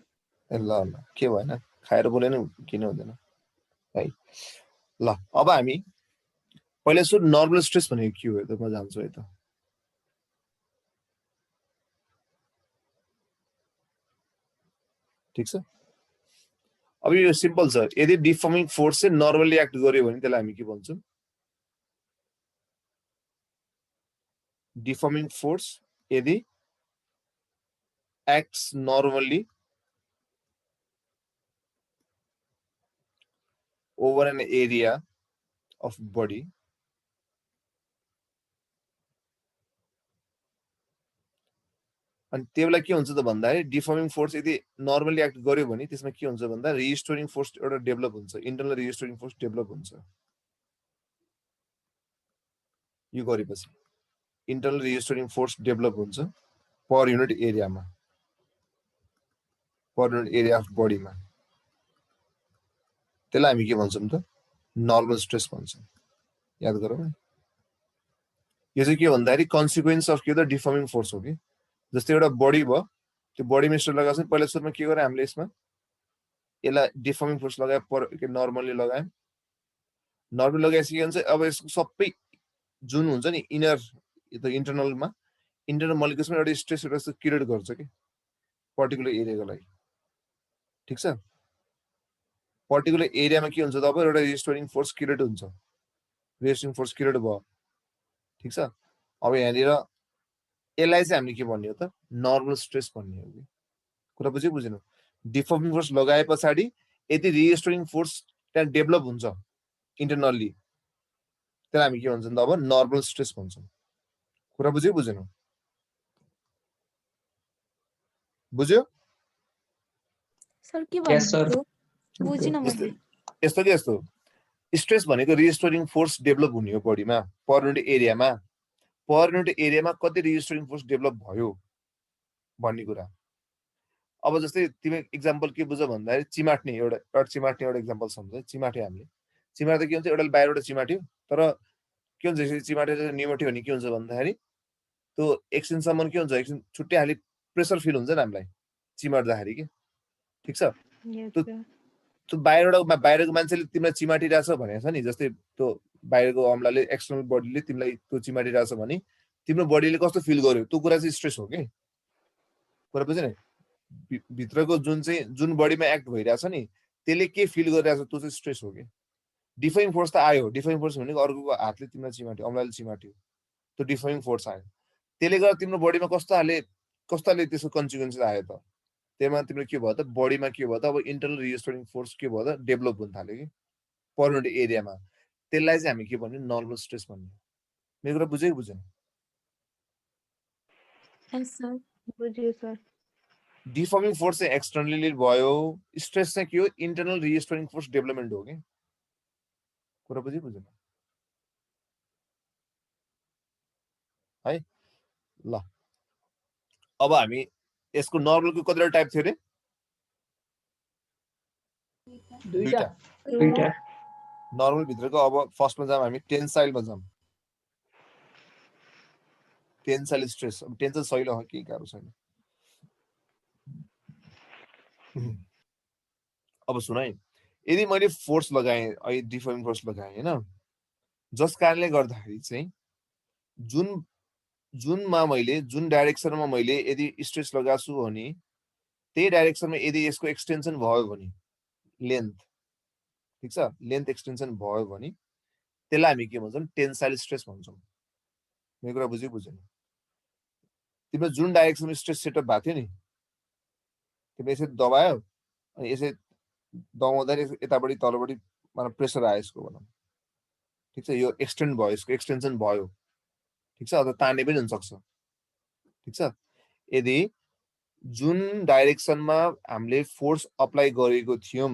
ए ल ल, के भएन? खाएर बोलेन किन हुँदैन है? ल अब हामी पहिला सुरु नर्मल स्ट्रेस भनेको के हो त म जान्छु है त। ठीक छ? अब यो सिम्पल छ। यदि डिफर्मिङ फोर्स चाहिँ नर्मली एक्ट गर्यो भने त्यसलाई हामी के भन्छौँ? डिफर्मिङ फोर्स यदि acts normally over an area of body अनि त्यो बेला के हुन्छ त भन्दाखेरि डिफर्मिङ फोर्स यदि नर्मली एक्ट गर्यो भने त्यसमा के हुन्छ भन्दा रेजिस्टरिङ फोर्स एउटा डेभलप हुन्छ, इन्टरनल रेजिस्टरिङ फोर्स डेभलप हुन्छ। यो गरेपछि इन्टरनल रेजिस्टरिङ फोर्स डेभलप हुन्छ पर युनिट एरियामा, पर युनिट एरिया अफ बडीमा। त्यसलाई हामी के भन्छौँ त? नर्मल स्ट्रेस भन्छौँ। याद गरौँ है। यो चाहिँ के भन्दाखेरि कन्सिक्वेन्स अफ के त? डिफर्मिङ फोर्स हो कि। जस्तै एउटा बडी भयो, त्यो बडीमा स्ट्रेस लगाएपछि पहिला सुरुमा के गर्यो हामीले? यसमा यसलाई डिफर्मिङ फोर्स लगायो, पर नर्मली लगायौँ। नर्मली लगाएपछि के हुन्छ? अब यसको सबै जुन हुन्छ नि इनर इन्टरनलमा इन्टरनल मलिक्युल्समा एउटा स्ट्रेस एउटा क्रिएट गर्छ कि पर्टिकुलर एरियाको लागि ठिक छ पर्टिकुलर एरियामा के हुन्छ तब एउटा रिस्टोरिङ फोर्स क्रिएट हुन्छ रेस्टिङ फोर्स क्रिएट भयो ठिक छ अब यहाँनिर यसलाई चाहिँ हामीले के भन्ने हो त नर्मल स्ट्रेस भन्ने हो कि कुरा बुझेन डिफर्मिङ फोर्स लगाए पछाडि यदि रिस्टोरिङ फोर्स त्यहाँ डेभलप हुन्छ इन्टरनल्ली त्यसलाई हामी के भन्छौँ त अब नर्मल स्ट्रेस भन्छौँ कुरा बुझेन बुझ्यो सर के Yes, sir. भन्नुभयो बुझिन मैले यस्तो के यस्तो स्ट्रेस भनेको रिस्टोरिङ फोर्स डेभलप हुने हो बडीमा पर युनिट एरियामा कति रिस्टोरिङ फोर्स डेभलप भयो भन्ने कुरा अब जस्तै तिमी एक्जाम्पल के बुझ भन्दाखेरि चिमाट्ने एउटा चिमाट्ने एउटा एक्जाम्पल सम्झ चिमाट्यो हामीले चिमाट्दा के हुन्छ एउटाले बाहिरबाट चिमाट्यो तर के हुन्छ यसरी चिमाटेर निमट्यो भने के हुन्छ भन्दाखेरि त्यो एकछिनसम्म के हुन्छ एकछिन छुट्टै हाली प्रेसर फिल हुन्छ नि हामीलाई चिमाट्दाखेरि के ठिक छ Yes, त्यो sir. त्यो बाहिरको मान्छेले तिमीलाई चिमाटिरहेछ भनेको छ नि जस्तै त्यो बाहिरको अम्लाले एक्सटर्नल बडीले तिमीलाई त्यो चिमाटिरहेछ भने तिम्रो बडीले कस्तो फिल गर्यो त्यो कुरा चाहिँ स्ट्रेस हो कि कुरा बुझेन भित्रको जुन बडीमा एक्ट भइरहेछ नि त्यसले के फिल गरिरहेछ त्यो चाहिँ स्ट्रेस हो कि डिफाइङ फोर्स त आयो डिफाइङ फोर्स भनेको अर्को हातले तिमीलाई चिमाट्यो अम्लाले चिमाट्यो त्यो डिफाइङ फोर्स आयो त्यसले गर्दा तिम्रो बडीमा कस्तो त्यसको कन्सिक्वेन्सेस आयो त त्यसमा तिम्रो के भयो त बडीमा के भयो त अब इन्टरनल रिस्टोरिङ फोर्स के भयो त डेभलप हुन थाल्यो कि पर युनिट एरियामा त्यसलाई चाहिँ हामी के भन्ने नर्मल स्ट्रेस भन्ने मेरो कुरा बुझ्यो कि बुझेन यस सर बुझ्यो सर डिफर्मिङ फोर्स चाहिँ एक्सटर्नली भयो स्ट्रेस चाहिँ के हो इन्टरनल रिस्टोरिङ फोर्स डेभलपमेन्ट हो कि कुरा बुझ्यो बुझेन है ल अब हामी यसको नर्मलको कतिवटा टाइप थियो अरे दुईटा दुईटा नर्मल भित्रको अब फर्स्टमा जाम हामी टेन्साइलमा जाम टेन्साइल स्ट्रेस अब टेन्साइल सहिलो हो के गाह्रो छैन अब सुन है यदि मैले फोर्स लगाएँ अहिले डिफर्मिङ फोर्स लगाएँ हैन जस कारणले गर्दाखेरि चाहिँ जुन डाइरेक्सनमा मैले यदि स्ट्रेस लगाछु भने त्यही डाइरेक्सनमा यदि यसको एक्सटेन्सन भयो भने लेन्थ ठीक छ लेन्थ एक्सटेन्सन भयो भने त्यसलाई हामी के भन्छौँ टेन्साइल स्ट्रेस भन्छौँ मेरो कुरा बुझ्यो बुझेन तिम्रो जुन डाइरेक्सनमा स्ट्रेस सेटअप भएको थियो नि तिमीले यसरी दबायो अनि यसरी दबाउँदाखेरि यतापट्टि तलपट्टि मतलब प्रेसर आयो यसको भनौँ ठिक छ यो एक्सटेन्ड भयो यसको एक्सटेन्सन भयो ठिक छ अथवा तान्ने पनि हुनसक्छ ठिक छ यदि जुन डाइरेक्सनमा हामीले फोर्स अप्लाई गरेको थियौँ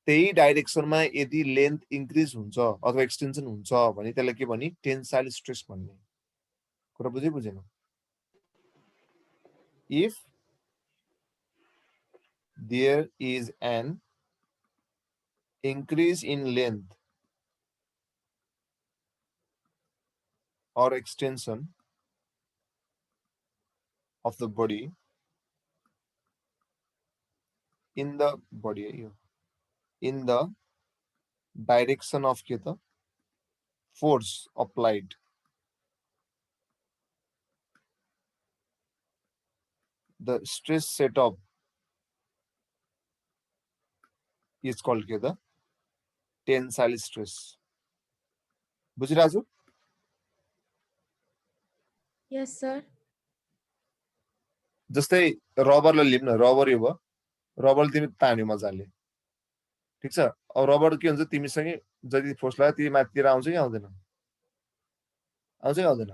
त्यही डाइरेक्सनमा यदि लेन्थ इन्क्रिज हुन्छ अथवा एक्सटेन्सन हुन्छ भने त्यसलाई के भन्ने टेन्साइल स्ट्रेस भन्ने कुरा बुझ्यो बुझेन if there is an increase in length or extension of the body in the body in the direction of the force applied the stress setup is called the tensile stress बुझिरहेको छु यस sir जस्तै रबरलाई लिउँ न rubber यो भयो rubber तिमी तान्यो मजाले ठिक छ अब रबर के हुन्छ तिमीसँगै जति फोर्स लाग्यो त्यति माथितिर आउँछ कि आउँदैन आउँछ कि आउँदैन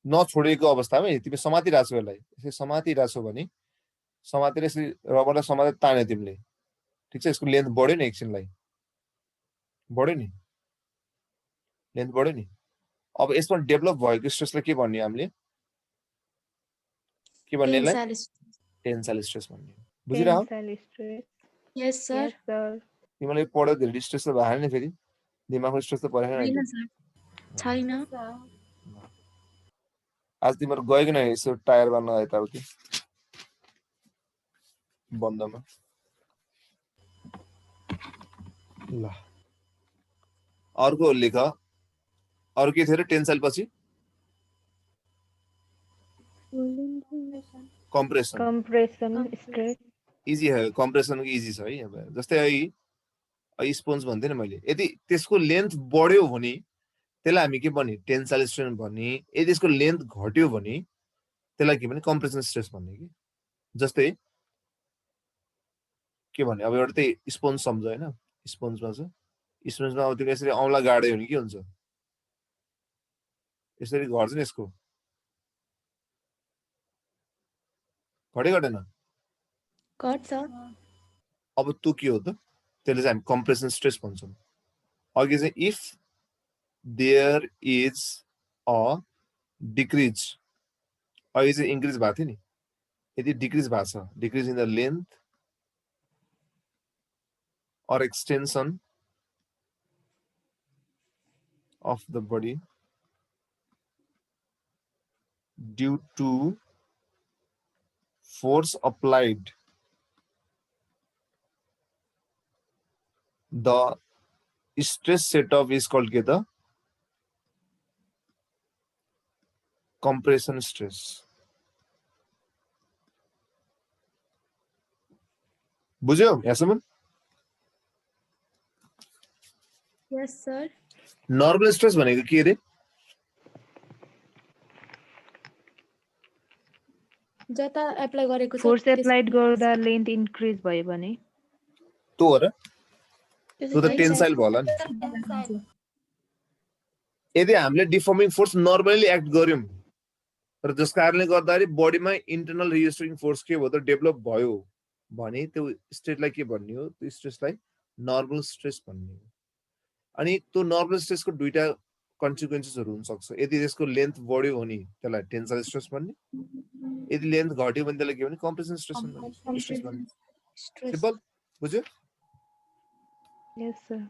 नछोडेको अवस्थामै तिमी समातिरहेको छौ यसलाई यसरी समातिरहेको छौ भने समातेर यसरी रबरलाई समातेर तान्यो तिमीले ठिक छ यसको लेन्थ बढ्यो नि एकछिनलाई बढ्यो नि लेन्थ बढ्यो नि अब यसमा डेभलप भएको स्ट्रेसलाई के भन्ने हामीले के भन्ने यसलाई टेन्साइल स्ट्रेस भन्ने बुझिरह टेन्साइल स्ट्रेस यस सर यस सर तिमीले पढ्यो धेरै स्ट्रेस त भएन नि फेरि दिमागमा स्ट्रेस त परेन छैन नि सर छैन आज तिमीहरू गयो कि नै यसो टायर बार्न यताउति बन्दमा ल अर्को लेख अरु के थियो र टेन्साइल पछि कम्प्रेसन Compression, stress. इजी है कम्प्रेसनको इजी छ है अब जस्तै है स्पोन्ज भन्थे नि मैले यदि त्यसको लेन्थ बढ्यो भने त्यसलाई हामी के भन्ने टेन्साइल स्ट्रेस भन्ने यदि त्यसको लेन्थ घट्यो भने त्यसलाई के भन्ने कम्प्रेसन स्ट्रेस भन्ने कि जस्तै के भन्ने अब एउटा त्यही स्पोन्ज सम्झ हैन स्पोन्जमा छ स्पोन्जमा अब त्यो यसरी औँला गाड्यो भने के हुन्छ यसरी घट्छ नि यसको घटे घटेन घट्छ अब त्यो के हो त त्यसले चाहिँ हामी कम्प्रेसन स्ट्रेस भन्छौँ अघि चाहिँ if there is a decrease अघि चाहिँ इन्क्रिज भएको थियो नि यदि डिक्रिज भएको छ decrease in the length or extension of the body due to force applied, the stress setup is called the compression stress. बुझ्यौ यहाँसम्म यस सर नर्मल स्ट्रेस भनेको के रे जता एप्लाई गरेको छ Force त्यस- applied गर्दा length increase भयो भने त्यो हो र त्यो त्यो त चाहिँ टेन्साइल भयो होला नि यदि हामीले डिफर्मिङ फोर्स नर्मली एक्ट गर्यौं र जस कारणले गर्दाखेरि बडीमा इन्टरनल रिएस्टोरिङ फोर्स के भयो त डेभलप भयो भने त्यो स्टेटलाई के भन्ने हो त्यो स्ट्रेसलाई नर्मल स्ट्रेस भन्ने हो अनि त्यो नर्मल स्ट्रेसको दुईटा कन्सिक्वेन्सेसहरु हुन सक्छ यदि त्यसको लेन्थ बढ्यो भने त्यसलाई टेन्साइल स्ट्रेस भन्ने यदि लेन्थ घट्यो भने त्यसलाई के भन्ने कम्प्रेसन स्ट्रेस भन्ने सिम्पल बुझ्यो yes sir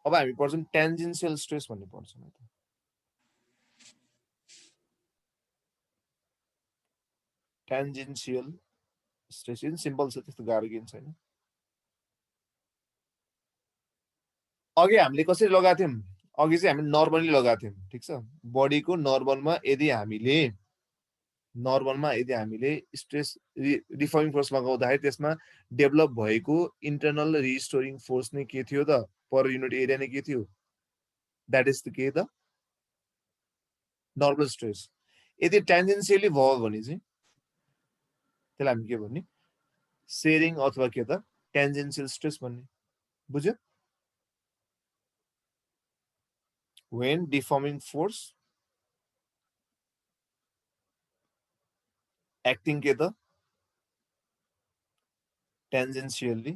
अब हामी पढ्छौं टेन्जेन्शियल स्ट्रेस भन्ने पढ्छौं टेन्जेन्शियल स्ट्रेस इन सिम्पल छ त्यस्तो गाह्रो केही छैन अघि हामीले कसरी लगाएको थियौं अघि चाहिँ हामी नर्मली लगाएको थियौं ठीक छ बडीको नर्मलमा यदि हामीले स्ट्रेस रिफर्मिङ फोर्स लगाउँदाखेरि त्यसमा डेभलप भएको इन्टरनल रिस्टोरिङ फोर्स नै के थियो त पर युनिट एरिया नै के थियो दैट इज द के द नर्मल स्ट्रेस यदि टेन्जेन्शियली भयो भने चाहिँ त्यसलाई हामी के भन्ने सेयरिङ अथवा के त टेन्जेन्शियल स्ट्रेस भन्ने बुझ्यो when deforming force acting के त tangentially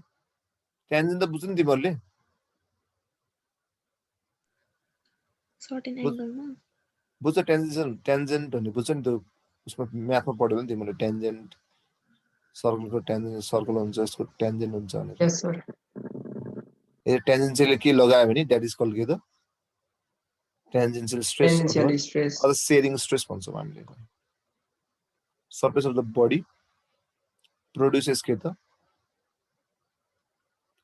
tangent त बुझ्नु तिमीहरुले सर्टेन एंगलमा बुझ्छ टेन्जेन्ट भन्ने बुझ्छ नि त्यो उसमा म्याथमा पढ्यो भने तिमीले टेन्जेन्ट सर्कलको टेन्जेन्ट सर्कल हुन्छ यसको टेन्जेन्ट हुन्छ भनेर Yes, sir. ए टेन्जेन्शियली के लगायो भने दैट इज कॉल्ड के त टेन्जेन्शियल स्ट्रेस Tangential stress. अथवा सेयरिङ स्ट्रेस भन्छौं हामीले surface of the body produces के त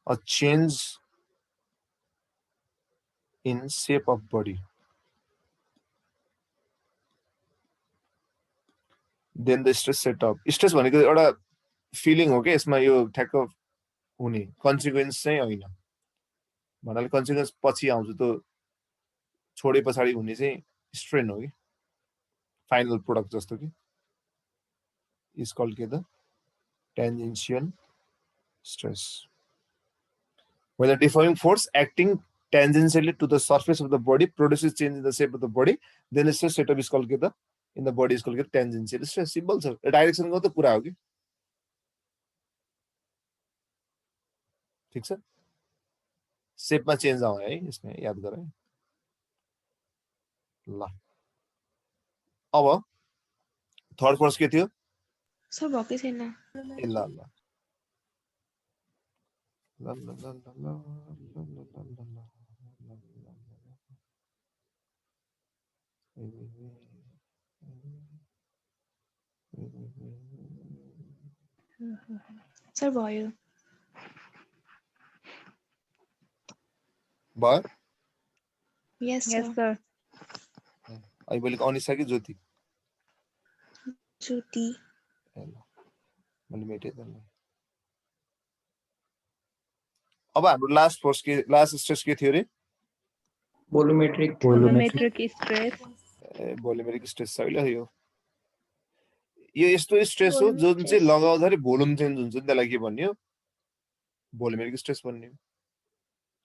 a change in shape of body then the stress setup stress भनेको एउटा फिलिङ हो के यसमा यो ठ्याक्क हुने कन्सिक्वेन्स चाहिँ होइन भन्नाले कन्सिक्वेन्स पछि आउँछ त्यो छोडे पछाडी हुने चाहिँ स्ट्रेन हो कि फाइनल प्रोडक्ट जस्तो कि is called के त tangential stress when the deforming force acting tangentially to the surface of the body produces change in the shape of the body then the stress setup is called के त in the body is called के tangential stress simple छ direction को त कुरा हो कि ठीक छ शेपमा चेन्ज आउँछ है यसमा याद गर है ल अब थर्ड फोर्स के थियो सर भकै छैन ए ल ल ल ल ल ल सर भयो भयो यस yes सर sir अहिले बोलेको अनिसा कि ज्योति? ज्योति ल मैले मेटेँ त ल। अब हाम्रो लास्ट स्ट्रेस के थियो रे? Volumetric. Volumetric stress. भोल्युमेट्रिक स्ट्रेस छ है यो यस्तो स्ट्रेस हो जुन चाहिँ Volume लगाउँदाखेरि भोल्युम चेन्ज हुन्छ नि, त्यसलाई के भन्ने हो? भोल्युमेट्रिक स्ट्रेस भन्ने हो।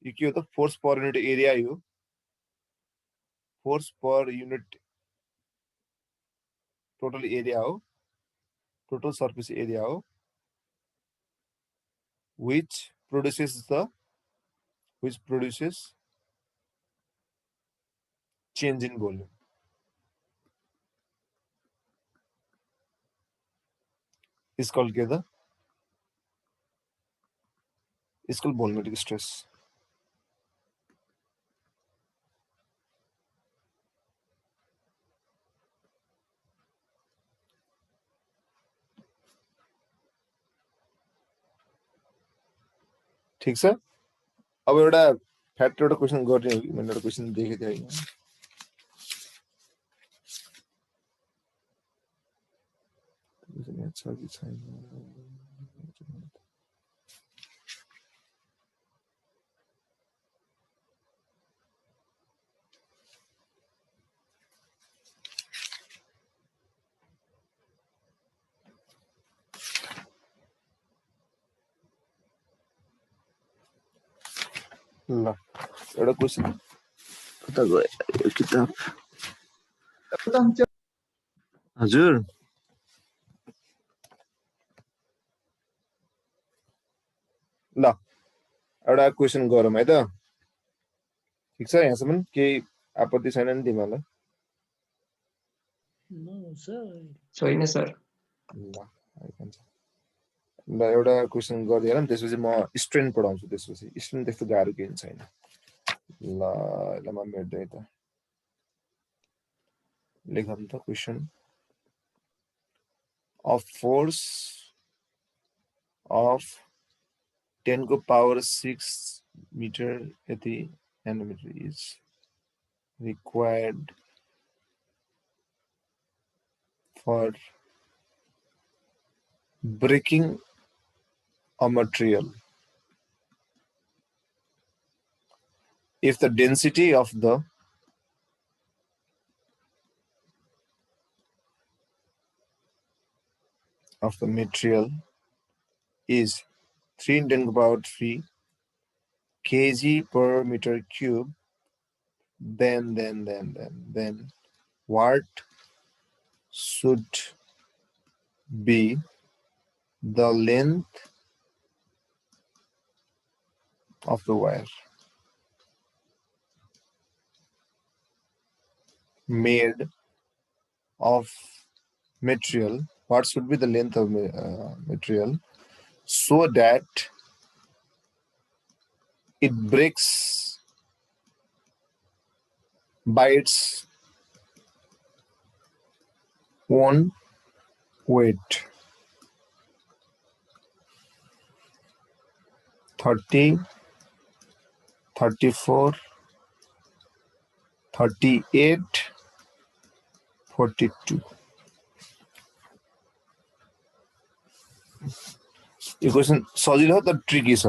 यो के हो त? फोर्स पर युनिट एरिया हो। Force per unit total area हो, टोटल सर्फेस एरिया हो, which produces change in volume. Is called क्या? Is called volumetric stress. ठीक छ? अब एउटा फ्याक्ट एउटा क्वेशन गर्ने हो कि मैले एउटा क्वेशन देखेको थिएँ हैन? छ कि छैन? ल एउटा क्वेशन कता गयो यो किताब? हजुर ल एउटा क्वेशन गरौँ है त। ठिक छ? यहाँसम्म केही आपत्ति छैन नि तिमीहरूलाई? No sir. छैन सर। ल आइकन्छ। ल एउटा क्वेशन गरिदिएर नि, त्यसपछि म स्ट्रेन पढाउँछु। त्यसपछि स्ट्रेन त्यस्तो गाह्रो केही छैन। ल ल म मेट्दै त लेखौँ त क्वेशन। A force of 10 को power 6 meter यति nanometer is required for breaking a material if the density of the material is 3 × 10⁻³ kg per meter cube, then what should be the length of the wire made of material? What should be the length of material so that it breaks by its own weight? 30, 34, 38, 42. यो question सजिलो हो तर tricky छ।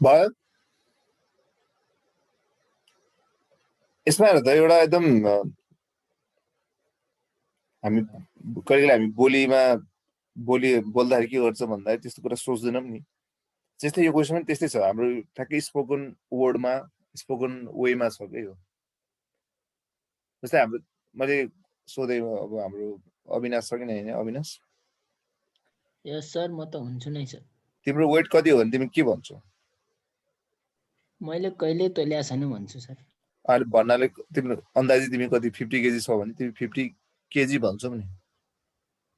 भयो यसमा हेर त एउटा एकदम हामी कहिले हामी बोली बोल्दाखेरि के गर्छ भन्दाखेरि त्यस्तो कुरा सोच्दैनौँ नि जस्तै यो क्वेसन पनि त्यस्तै छ हाम्रो ठ्याक्कै स्पोकन वर्डमा स्पोकन वेमा छ के हो जस्तै हाम्रो मैले सोधेँ अब हाम्रो अविनाश छ कि होइन अविनाश यस सर म त हुन्छु नै सर तिम्रो वेट कति हो भने तिमी के भन्छौ मैले कहिले तोल्या छैन भन्छु सर अहिले भन्नाले तिम्रो अन्दाजी तिमी कति 50 केजी छ भने तिमी 50 केजी भन्छौ नि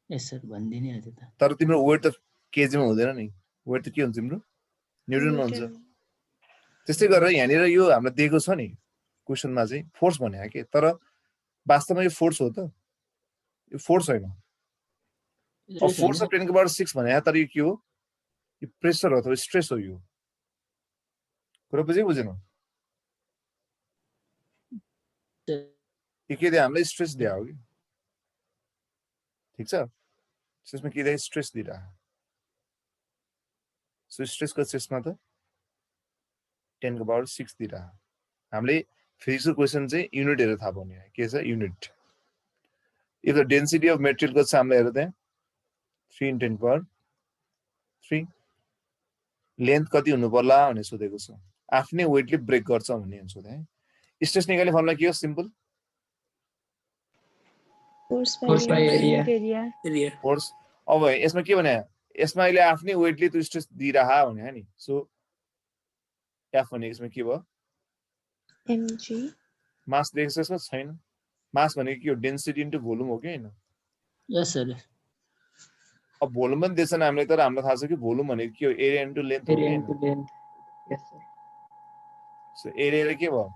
यस सर भनिदिने अझ त तर तिम्रो वेट त केजीमा हुँदैन नि वेट त के हुन्छ तिम्रो न्युटनमा हुन्छ त्यस्तै गरेर यहाँनिर यो हाम्रो दिएको छ नि क्वेसनमा चाहिँ फोर्स भने के तर वास्तवमा यो फोर्स हो त यो फोर्स होइन अब फोर्स अफ 10 को पावर 6 भने तर यो के हो यो प्रेसर हो अथवा स्ट्रेस हो यो कुरा बुझेन यो के दियो हामीलाई स्ट्रेस दिया हो कि ठिक छ त्यसमा के दियो स्ट्रेस दिइरा सो स्ट्रेसको केसमा त 10 को पावर 6 दिइरा हामीले फिजिक्सको क्वेसन चाहिँ युनिट हेरेर थाहा पाउने के छ unit if the density of material को छ हामीले हेर त्यहाँ 3 × 10 पावर 3 लेन्थ कति हुनु पर्ला भनेर सोधेको छ आफ्नै वेटले ब्रेक गर्छ भन्ने सोधे स्ट्रेस निकाल्ने फर्मुला के हो simple force by area area force अब यसमा के भने यसमा अहिले आफ्नै वेटले त्यो स्ट्रेस दिइरहा भने नि सो एफ भनेको यसमा के भयो mg मास दिएको यसमा छैन मास भनेको के हो डेन्सिटी इन्टु भोल्युम हो कि हैन यस सर अब भोल्युम पनि दिएछन् हामीले तर हामीलाई थाहा छ कि भोल्युम भनेको के हो एरिया इन्टु लेन्थ हो एरिया कि इन्टु लेन्थ यस सर सो एरियाले के भयो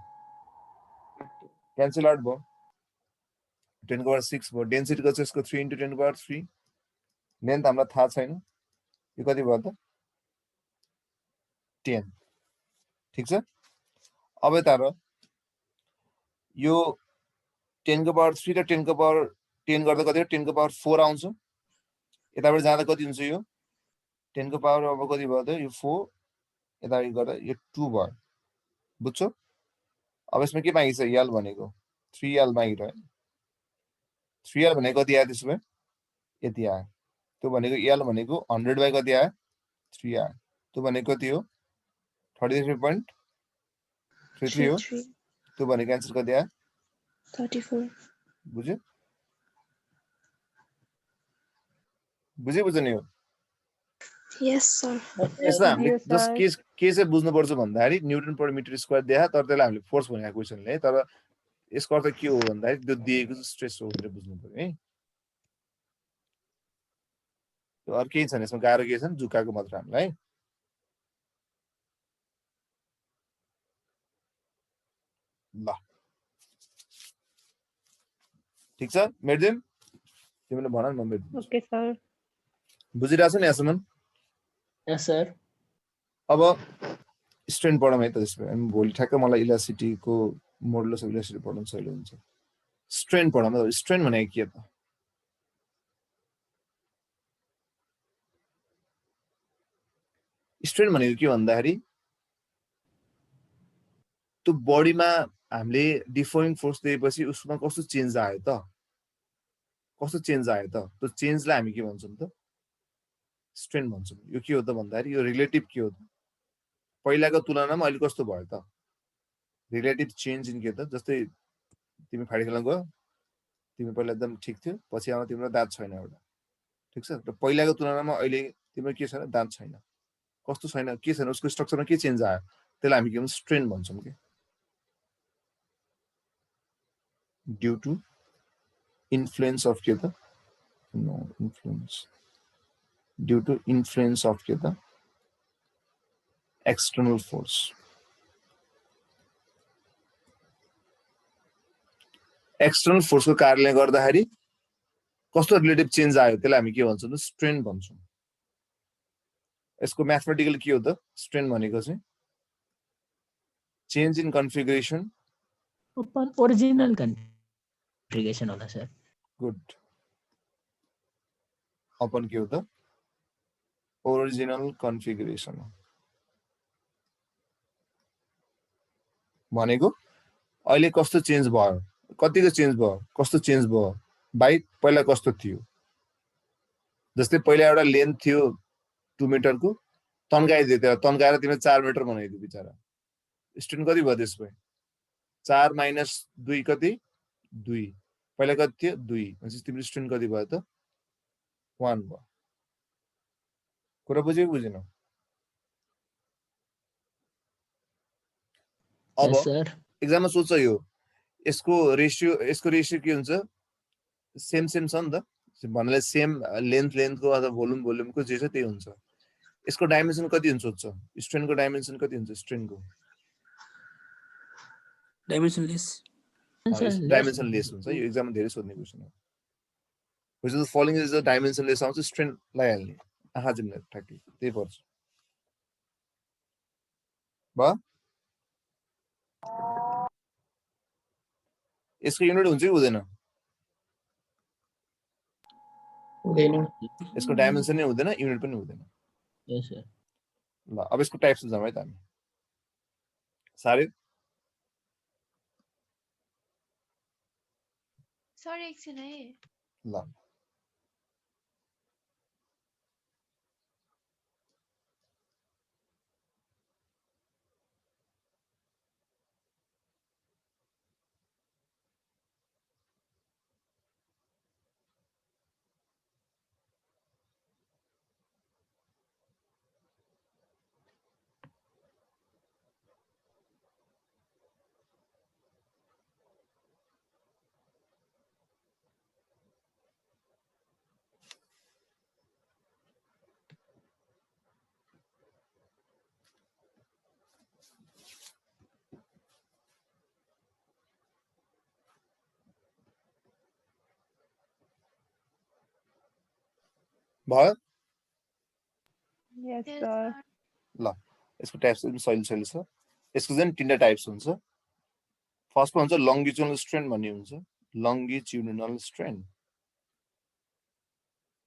क्यान्सल आउट भयो 10 को पावर 6 भयो डेन्सिटी को चाहिँ यसको 3 × 10 को पावर 3 लेन्थ हामीलाई थाहा छैन यो कति भयो त 10 ठीक छ अब यता र यो 10 को पावर 3 र 10 को पावर 10 गर्दा कति 10 को पावर 4 आउँछ यताबाट जाँदा कति हुन्छ यो 10 को पावर अब कति भयो त यो 4 यताबाट गर्दा यो 2 भयो बुझ्छौ अब यसमा के मागिन्छ यल भनेको 3l मागिरह्यो 3l भनेको कति आयो त्यसो भए यति आयो त्यो भनेको यल भनेको 100 बाइ कति आयो 3 आयो त्यो भनेको कति हो 33.33 हो त्यो भनेको आन्सर कति आयो 34 बुझ्यो बुझ्यो नि हो yes sir यसमा हामीले जस्ट के चाहिँ बुझ्नुपर्छ भन्दाखेरि न्युटन पर मिटर स्क्वायर देखा तर त्यसलाई हामीले फोर्स भनेको क्वेसनले तर यसको अर्थ के हो भन्दाखेरि त्यो दिएको स्ट्रेस हो भनेर बुझ्नु पर्यो है त्यो अरु केही छैन यसमा गाह्रो केही छैन जुकाको मात्र हामीलाई ल ठीक छ मेड्दिम तिमीले भन न मेड्दिम ओके सर बुझिरहेछ नि यहाँसम्म यस सर अब स्ट्रेन पढौँ है त त्यसमा भोलि ठ्याक्कै मलाई इलास्टिसिटीको मोडुलस अफ इलास्टिसिटी पढ्नु सजिलो हुन्छ स्ट्रेन पढौँ स्ट्रेन भनेको के त स्ट्रेन भनेको के भन्दाखेरि त्यो बडीमा हामीले डिफर्मिङ फोर्स दिएपछि उसमा कस्तो चेन्ज आयो त कस्तो चेन्ज आयो त त्यो चेन्जलाई हामी के भन्छौँ त स्ट्रेन भन्छौँ यो के हो त भन्दाखेरि यो रिलेटिभ के हो त पहिलाको तुलनामा अहिले कस्तो भयो त रिलेटिभ चेन्ज इन के त जस्तै तिमी फाडी खेल्न गयो तिमी पहिला एकदम ठिक थियो पछि आउँदा तिम्रो दाँत छैन एउटा ठिक छ र पहिलाको तुलनामा अहिले तिम्रो के छैन दाँत छैन कस्तो छैन के छैन उसको स्ट्रक्चरमा के चेन्ज आयो त्यसलाई हामी के भन्छौँ स्ट्रेन भन्छौँ के ड्यू टु इन्फ्लुएन्स अफ के त no influence due to influence of के त एक्सटर्नल फोर्स एक्सटर्नल फोर्सको कारणले गर्दाखेरि कस्तो रिलेटिभ चेन्ज आयो त्यसलाई हामी के भन्छौँ त स्ट्रेन भन्छौँ यसको म्याथमेटिकल के हो त स्ट्रेन भनेको चाहिँ change in configuration upon original configuration होला सर गुड अपन के हो त ओरिजिनल कन्फिगरेसन हो भनेको अहिले कस्तो चेन्ज भयो, कतिको चेन्ज भयो, कस्तो चेन्ज भयो बाइ पहिला कस्तो थियो। जस्तै पहिला एउटा लेन्थ थियो 2 मिटरको, तन्काइदियो, त्यो तन्काएर तिमीले 4 मिटर बनाइदियो बिचरा। स्टुडेन्ट कति भयो त्यसमा? 4 - 2 कति? 2। पहिला कति थियो? 2। भनेपछि तिम्रो स्टुडेन्ट कति भयो त? 1 भयो। कुरा बुझ्यो कि बुझेन? अब Yes, sir. एक्जाममा सोध्छ यो यसको रेशियो के हुन्छ? सेम छ नि त, भन्नाले सेम लेन्थको अथवा भोल्युमको जे छ त्यही हुन्छ। यसको डाइमेन्सन कति हुन्छ सोध्छ? स्ट्रेनको डाइमेन्सन कति हुन्छ? स्ट्रेनको डाइमेन्सनलेस डाइमेन्सनलेस हुन्छ। यो एक्जाममा धेरै सोध्ने क्वेसन हो। which is the following is the dimensionless आउँछ, स्ट्रेन लगाइहाल्ने, आँखा चिम्लेर ठ्याक्कै त्यही पर्छ। भयो? यसको युनिट हुन्छ कि हुँदैन? हुँदैन। यसको डाइमेन्सन नै हुँदैन, युनिट पनि हुँदैन। Yes, sir. ल अब यसको टाइप्स जाउँ है त हामी। सारे सर एकछिन है। ल भयो? Yes, Yes, sir. sir. ल यसको टाइप्स पनि सहिले छ। यसको चाहिँ 3टा टाइप्स हुन्छ। फर्स्टमा हुन्छ लङ्गिट्युडनल स्ट्रेन भन्ने हुन्छ, लङ्गिट्युडनल स्ट्रेन।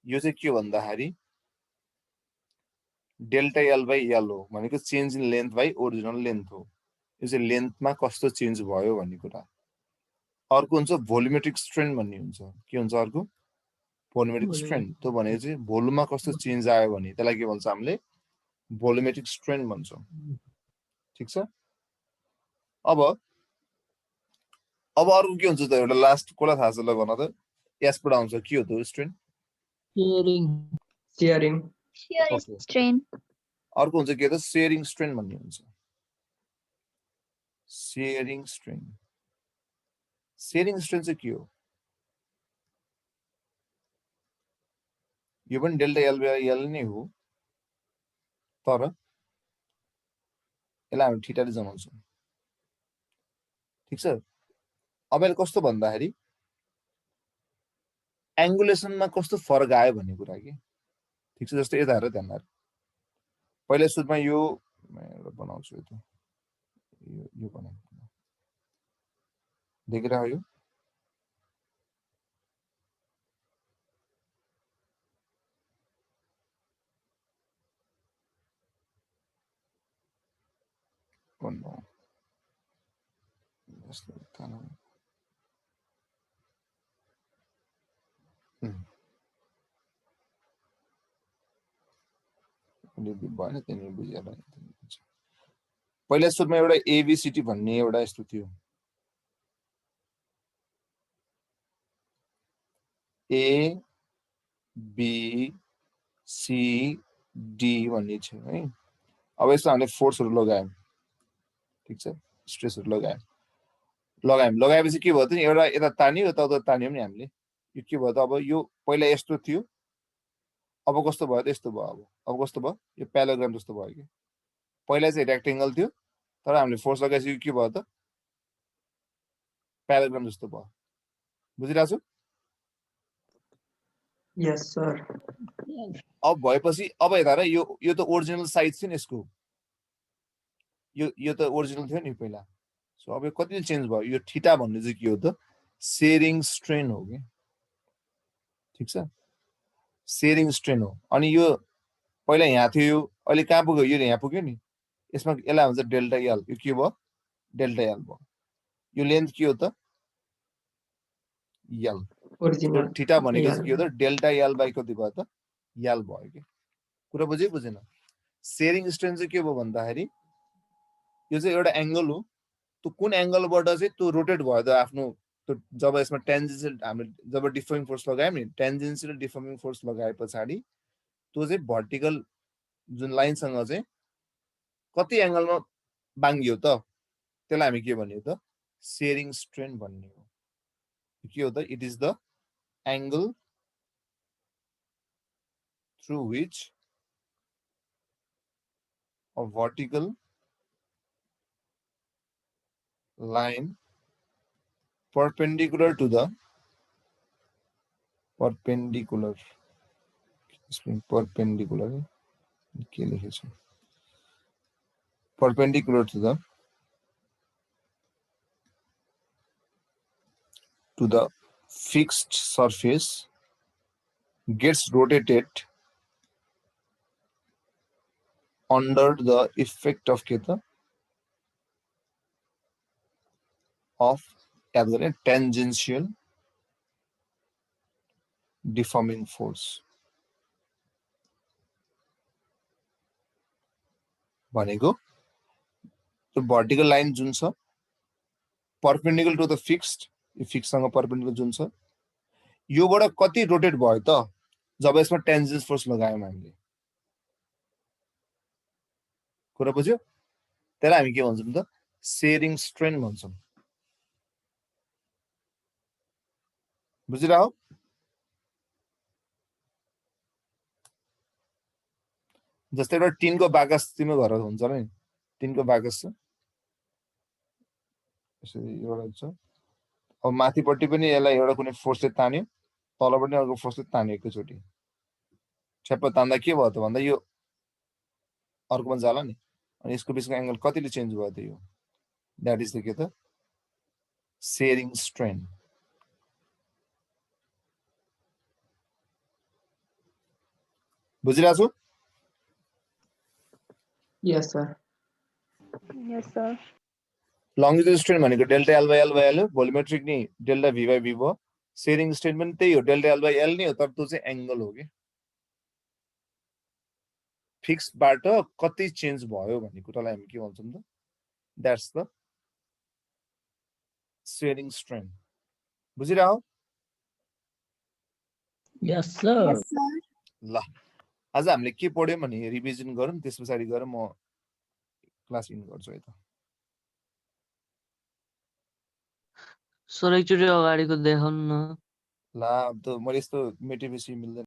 यो चाहिँ के भन्दाखेरि डेल्टा एल बाई एल हो, भनेको change in length by original length हो। यो चाहिँ लेन्थमा कस्तो चेन्ज भयो भन्ने कुरा। अर्को हुन्छ भोल्युमेट्रिक स्ट्रेन भन्ने हुन्छ। के हुन्छ अर्को? भोल्युमेट्रिक स्ट्रेन। त्यो भनेको चाहिँ भोल्युममा कस्तो चेन्ज आयो भने त्यसलाई के भन्छ हामीले? भोल्युमेट्रिक स्ट्रेन भन्छौँ। ठिक छ? अब अर्को के हुन्छ त? एउटा लास्ट कसलाई थाहा छ ल भन त? यसबाट आउँछ के हो त स्ट्रेन? Shearing. Okay. Strain. अर्को हुन्छ के त? सेयरिङ स्ट्रेन भन्ने हुन्छ। Sharing strain. सेयरिङ स्ट्रेन चाहिँ के हो? यो पनि डेल्टा एल बाई एल नै हो, तर यसलाई हामी थीटाले जनाउँछौँ। ठिक छ? अब यसले कस्तो भन्दाखेरि एङ्गुलेसनमा कस्तो फरक आयो भन्ने कुरा के। ठिक छ? जस्तो यता हेर, ध्यान दिएर। पहिला सुरुमा यो बनाउँछु, यो बनाउँछु, देखिरहेको यो भएन, त्यहाँनिर बुझिएर। पहिला सुरुमा एउटा एबिसिटी भन्ने एउटा यस्तो थियो, ए बी सी डी भन्ने छ है। अब यसमा हामीले फोर्सहरू लगायौँ। ठिक छ? स्ट्रेसहरू लगाएपछि के भयो त? एउटा यता तान्यो, यता उता तान्यो नि हामीले। यो के भयो त? अब यो पहिला यस्तो थियो, अब कस्तो भयो त? यस्तो भयो। अब कस्तो भयो? यो प्याराग्राम जस्तो भयो कि। पहिला चाहिँ रेक्टेङ्गल थियो, तर हामीले फोर्स लगाएपछि के भयो त? प्याराग्राम जस्तो भयो। बुझिरहेको छु? Yes, sir. अब भएपछि अब यता हेर, यो त ओरिजिनल साइज थियो नि यसको। यो त ओरिजिनल थियो नि पहिला। सो अब यो कति चेन्ज भयो? यो थीटा भन्ने चाहिँ के हो त? सेयरिङ स्ट्रेन हो कि। ठिक छ? सेयरिङ स्ट्रेन हो। अनि यो पहिला यहाँ थियो, यो अहिले कहाँ पुग्यो? यो यहाँ पुग्यो नि। यसमा यसलाई भन्छ डेल्टा एल। यो के भयो? डेल्टा एल भयो। यो लेन्थ के हो त एल। ओरिजिनल थीटा भनेको चाहिँ L. के हो त डेल्टा एल बाइ कति भयो त एल भयो के। कुरा बुझेन। सेयरिङ स्ट्रेन चाहिँ के भयो भन्दाखेरि यो चाहिँ एउटा एंगल हो, त्यो कुन एंगलबाट चाहिँ त्यो रोटेट भयो त आफ्नो त्यो जब यसमा टेन्जेन्सियल हामीले जब डिफर्मिङ फोर्स लगायौँ नि, टेन्जेन्सियल डिफर्मिङ फोर्स लगाए पछाडि त्यो चाहिँ भर्टिकल जुन लाइनसँग चाहिँ कति एंगलमा बाङ्गियो त त्यसलाई हामी के भन्यो त सेयरिङ स्ट्रेन भन्ने हो। के हो त it is the angle through which a vertical line perpendicular to the perpendicular के लेखेको छ perpendicular to the fixed surface gets rotated under the effect of keta of tangential deforming force भनेको त्यो भर्टिकल लाइन जुन छ perpendicular to the fixed, यो फिक्ससँग perpendicular जुन छ योबाट कति रोटेट भयो त जब यसमा टेन्जेन्स फोर्स लगायौँ हामीले। कुरा बुझ्यो? त्यसलाई हामी के भन्छौँ त सेयरिङ स्ट्रेन भन्छौँ। बुझिरह्यो? जस्तै एउटा टिनको बाकस तिम्रो घर हुन्छ नि, टिनको बाकस छ यसरी एउटा छ, अब माथिपट्टि पनि यसलाई एउटा कुनै फोर्सले तान्यो, तलपट्टि अर्को फोर्सले तान्यो एकैचोटि, ठ्याप्प तान्दा के भयो त भन्दा यो अर्कोमा जाला नि, अनि यसको बिचको एंगल कतिले चेन्ज भयो त यो, दैट इज द के त सेयरिङ स्ट्रेन। बुझिरहेको छु? Yes, sir. Yes, sir. Longitude strain भनेको डेल्टा एल बाइ एल भइहाल्यो, भोल्युमेट्रिक नि डेल्टा भी बाइ भी भयो, सेयरिङ स्ट्रेन पनि त्यही हो, डेल्टा एल बाइ एल नै हो, तर त्यो चाहिँ एंगल हो कि फिक्सबाट कति चेन्ज भयो भन्ने कुरालाई हामी के भन्छौँ त दैट्स द सेयरिङ स्ट्रेन। बुझिरह्यो? Yes sir. Yes, sir. ल आज हामीले के पढ्यौँ भने रिभिजन गरौँ, त्यस पछाडि गएर म क्लास इन गर्छु है त। सर एकचोटि अगाडिको देखाउनु न। ला अब त मैले यस्तो मेटेपछि मिल्दैन।